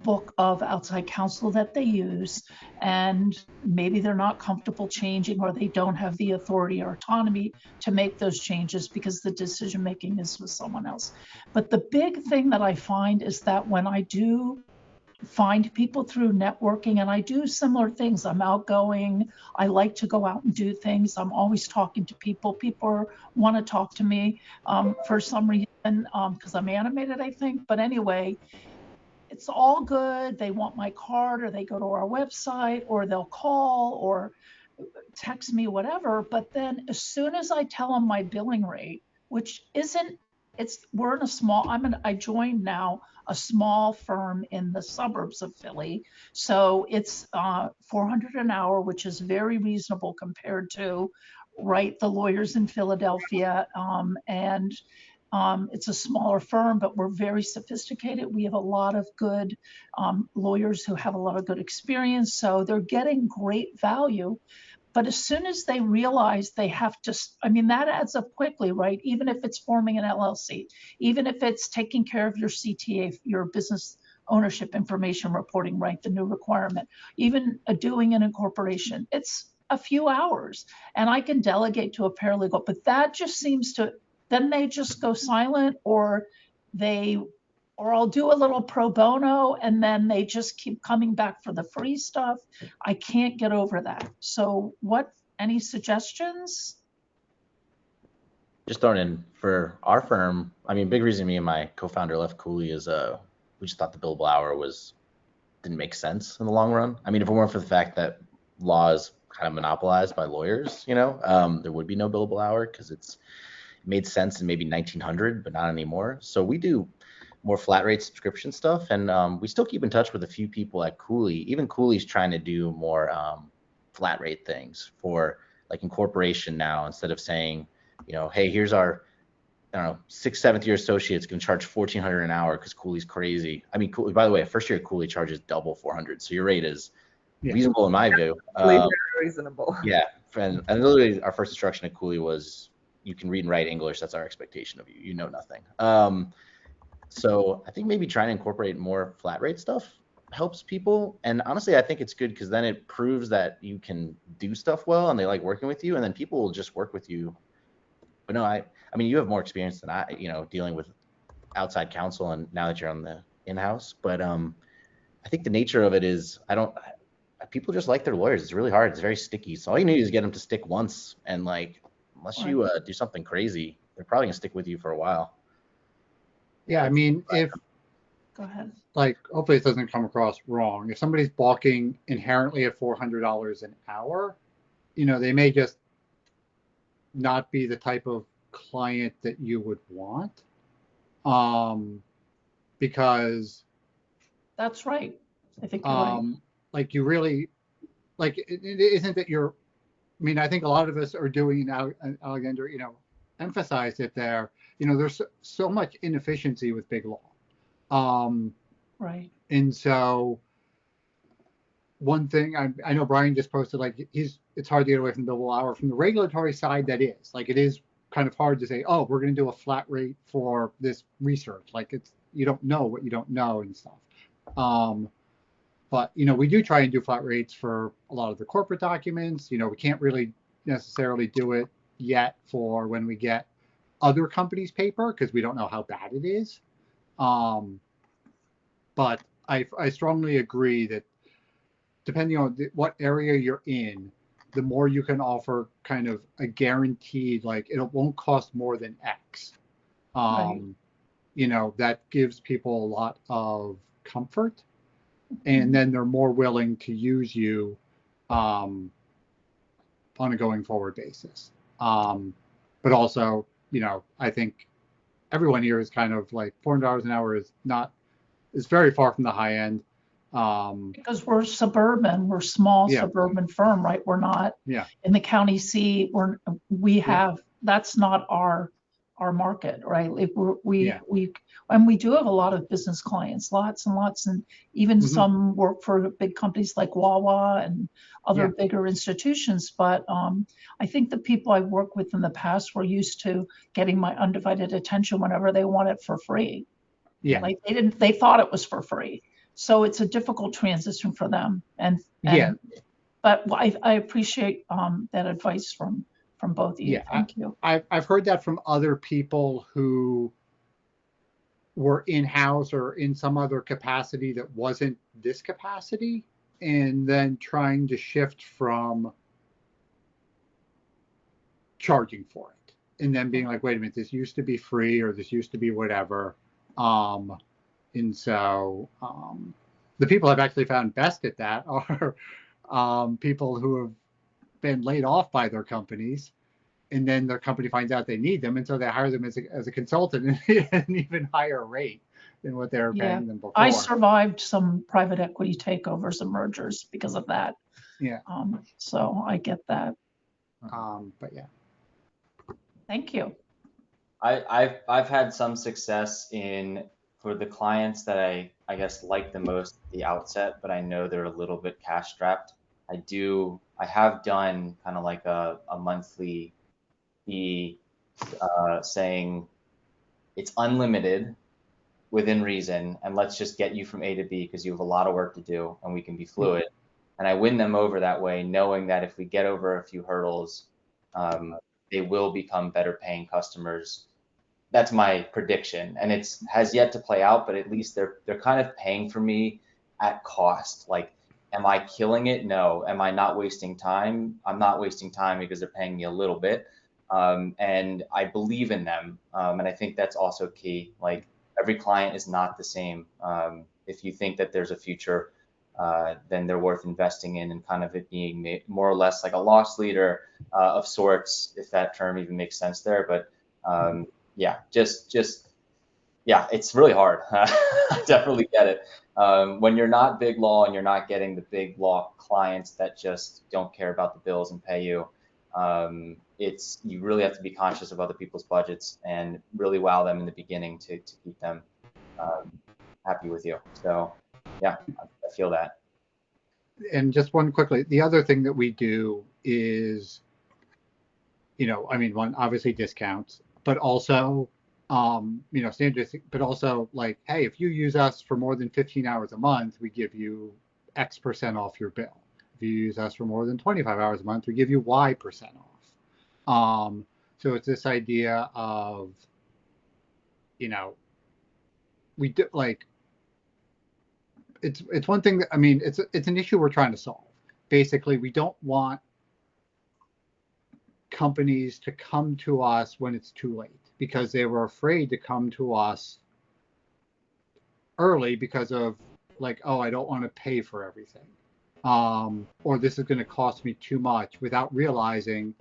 book of outside counsel that they use, and maybe they're not comfortable changing, or they don't have the authority or autonomy to make those changes because the decision making is with someone else. But the big thing that I find is that when I do find people through networking, and I do similar things, I'm outgoing, I like to go out and do things, I'm always talking to people, people want to talk to me for some reason, because I'm animated, I think. But anyway, it's all good. They want my card, or they go to our website, or they'll call or text me, whatever. But then as soon as I tell them my billing rate, which isn't, we're in a small, I joined now a small firm in the suburbs of Philly. So it's $400 an hour, which is very reasonable compared to, right, the lawyers in Philadelphia. And it's a smaller firm, but we're very sophisticated. We have a lot of good lawyers who have a lot of good experience. So they're getting great value. But as soon as they realize they have to, I mean, that adds up quickly, right? Even if it's forming an LLC, even if it's taking care of your CTA, your business ownership information reporting, right? The new requirement, even doing an incorporation, it's a few hours, and I can delegate to a paralegal. But that just seems to, then they just go silent, or I'll do a little pro bono, and then they just keep coming back for the free stuff. I can't get over that. So any suggestions? Just throwing in for our firm, I mean, big reason me and my co-founder left Cooley is we just thought the billable hour didn't make sense in the long run. I mean, if it weren't for the fact that law is kind of monopolized by lawyers, there would be no billable hour, because it made sense in maybe 1900, but not anymore. So we do more flat rate subscription stuff, and we still keep in touch with a few people at Cooley. Even Cooley's trying to do more flat rate things for like incorporation now. Instead of saying, hey, here's our 6th, 7th year associates going to charge $1,400 an hour because Cooley's crazy. I mean, Cooley, by the way, first year Cooley charges double $400, so your rate is reasonable in my view. Very reasonable. Yeah, and literally our first instruction at Cooley was, you can read and write English. That's our expectation of you. You know nothing. So I think maybe trying to incorporate more flat rate stuff helps people. And honestly, I think it's good because then it proves that you can do stuff well and they like working with you, and then people will just work with you. But no, I mean, you have more experience than I, dealing with outside counsel, and now that you're on the in-house. But I think the nature of it is, people just like their lawyers. It's really hard. It's very sticky. So all you need is get them to stick once, and unless you do something crazy, they're probably gonna stick with you for a while. Yeah, I mean, Go ahead. Hopefully it doesn't come across wrong. If somebody's balking inherently at $400 an hour, they may just not be the type of client that you would want, because that's right. I think you're right. You really, it isn't that you're, I mean, I think a lot of us are doing, Alexander, emphasized it there, there's so much inefficiency with big law. Right. And so one thing I know Brian just posted, it's hard to get away from the billable hour. From the regulatory side, that is, it is kind of hard to say, oh, we're going to do a flat rate for this research. You don't know what you don't know and stuff. But, we do try and do flat rates for a lot of the corporate documents. We can't really necessarily do it yet for when we get other companies' paper, because we don't know how bad it is. But I strongly agree that depending on what area you're in, the more you can offer kind of a guaranteed, it won't cost more than X. Right. That gives people a lot of comfort, and then they're more willing to use you on a going forward basis. But also, I think everyone here is kind of $400 an hour is very far from the high end. Because we're suburban, we're small Yeah. suburban firm, right? We're not Yeah. in the county seat. We have, that's not our market, right? Like and we do have a lot of business clients, lots and lots, and even some work for big companies like Wawa and other bigger institutions. But I think the people I've worked with in the past were used to getting my undivided attention whenever they want it for free. Yeah. Like they thought it was for free. So it's a difficult transition for them. But I appreciate that advice from both of you. Thank you. I've heard that from other people who were in-house or in some other capacity that wasn't this capacity, and then trying to shift from charging for it and then being like, wait a minute, this used to be free or this used to be whatever. And so the people I've actually found best at that are people who have been laid off by their companies, and then their company finds out they need them, and so they hire them as a consultant at an even higher rate than what they were paying them before. I survived some private equity takeovers and mergers because of that. Yeah. So I get that. But yeah. Thank you. I've had some success for the clients that I guess like the most at the outset, but I know they're a little bit cash strapped. I have done kind of like a monthly fee, saying it's unlimited within reason, and let's just get you from A to B because you have a lot of work to do and we can be fluid. And I win them over that way, knowing that if we get over a few hurdles, they will become better paying customers. That's my prediction, and it has yet to play out, but at least they're kind of paying for me at cost. Like, am I killing it? No. Am I not wasting time? I'm not wasting time because they're paying me a little bit. And I believe in them. And I think that's also key. Like, every client is not the same. If you think that there's a future, then they're worth investing in, and kind of it being more or less like a loss leader of sorts, if that term even makes sense there. But yeah, yeah, it's really hard. I definitely get it. When you're not big law and you're not getting the big law clients that just don't care about the bills and pay you, you really have to be conscious of other people's budgets and really wow them in the beginning to keep them happy with you. So yeah, I feel that. And just one quickly, the other thing that we do is, one, obviously discounts, but also, standards, but also like, hey, if you use us for more than 15 hours a month, we give you X% off your bill. If you use us for more than 25 hours a month, we give you Y% off. So it's this idea of, we do like, it's one thing that, it's an issue we're trying to solve. Basically, we don't want companies to come to us when it's too late, because they were afraid to come to us early because of like, oh, I don't want to pay for everything. Or this is going to cost me too much, without realizing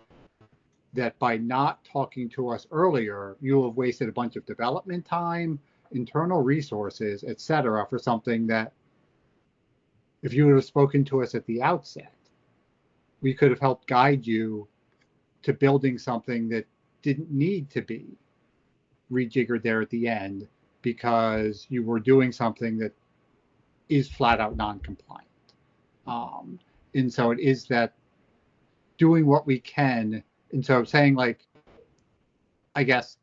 that by not talking to us earlier, you have wasted a bunch of development time, internal resources, etc., for something that, if you would have spoken to us at the outset, we could have helped guide you to building something that didn't need to be rejiggered there at the end, because you were doing something that is flat out non-compliant. And so it is that doing what we can. And so saying, like, I guess,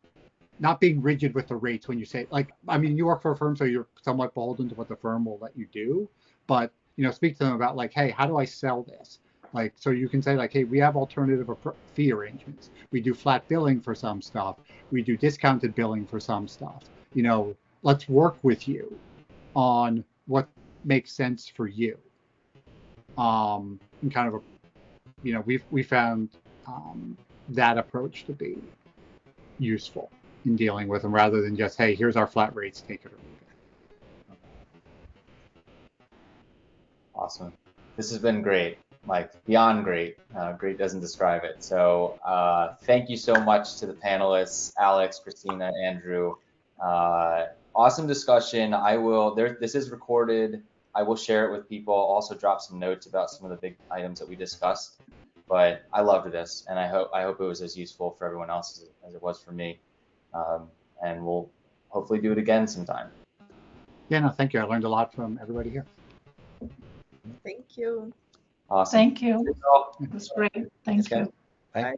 not being rigid with the rates when you say, like, you work for a firm, so you're somewhat beholden to what the firm will let you do, but, speak to them about like, hey, how do I sell this? Like, so you can say like, hey, we have alternative fee arrangements. We do flat billing for some stuff. We do discounted billing for some stuff. Let's work with you on what makes sense for you. And kind of we found that approach to be useful in dealing with them, rather than just, hey, here's our flat rates, take it or leave it. Awesome. This has been great, like beyond great. Great doesn't describe it. So thank you so much to the panelists, Alex, Christina, Andrew. Awesome discussion. This is recorded. I will share it with people. I'll also drop some notes about some of the big items that we discussed. But I loved this, and I hope it was as useful for everyone else as it was for me. And we'll hopefully do it again sometime. Yeah, no, thank you. I learned a lot from everybody here. Thank you. Awesome. Thank you. Thanks all. It was great. Thanks, Thank guys. you. Bye. Bye.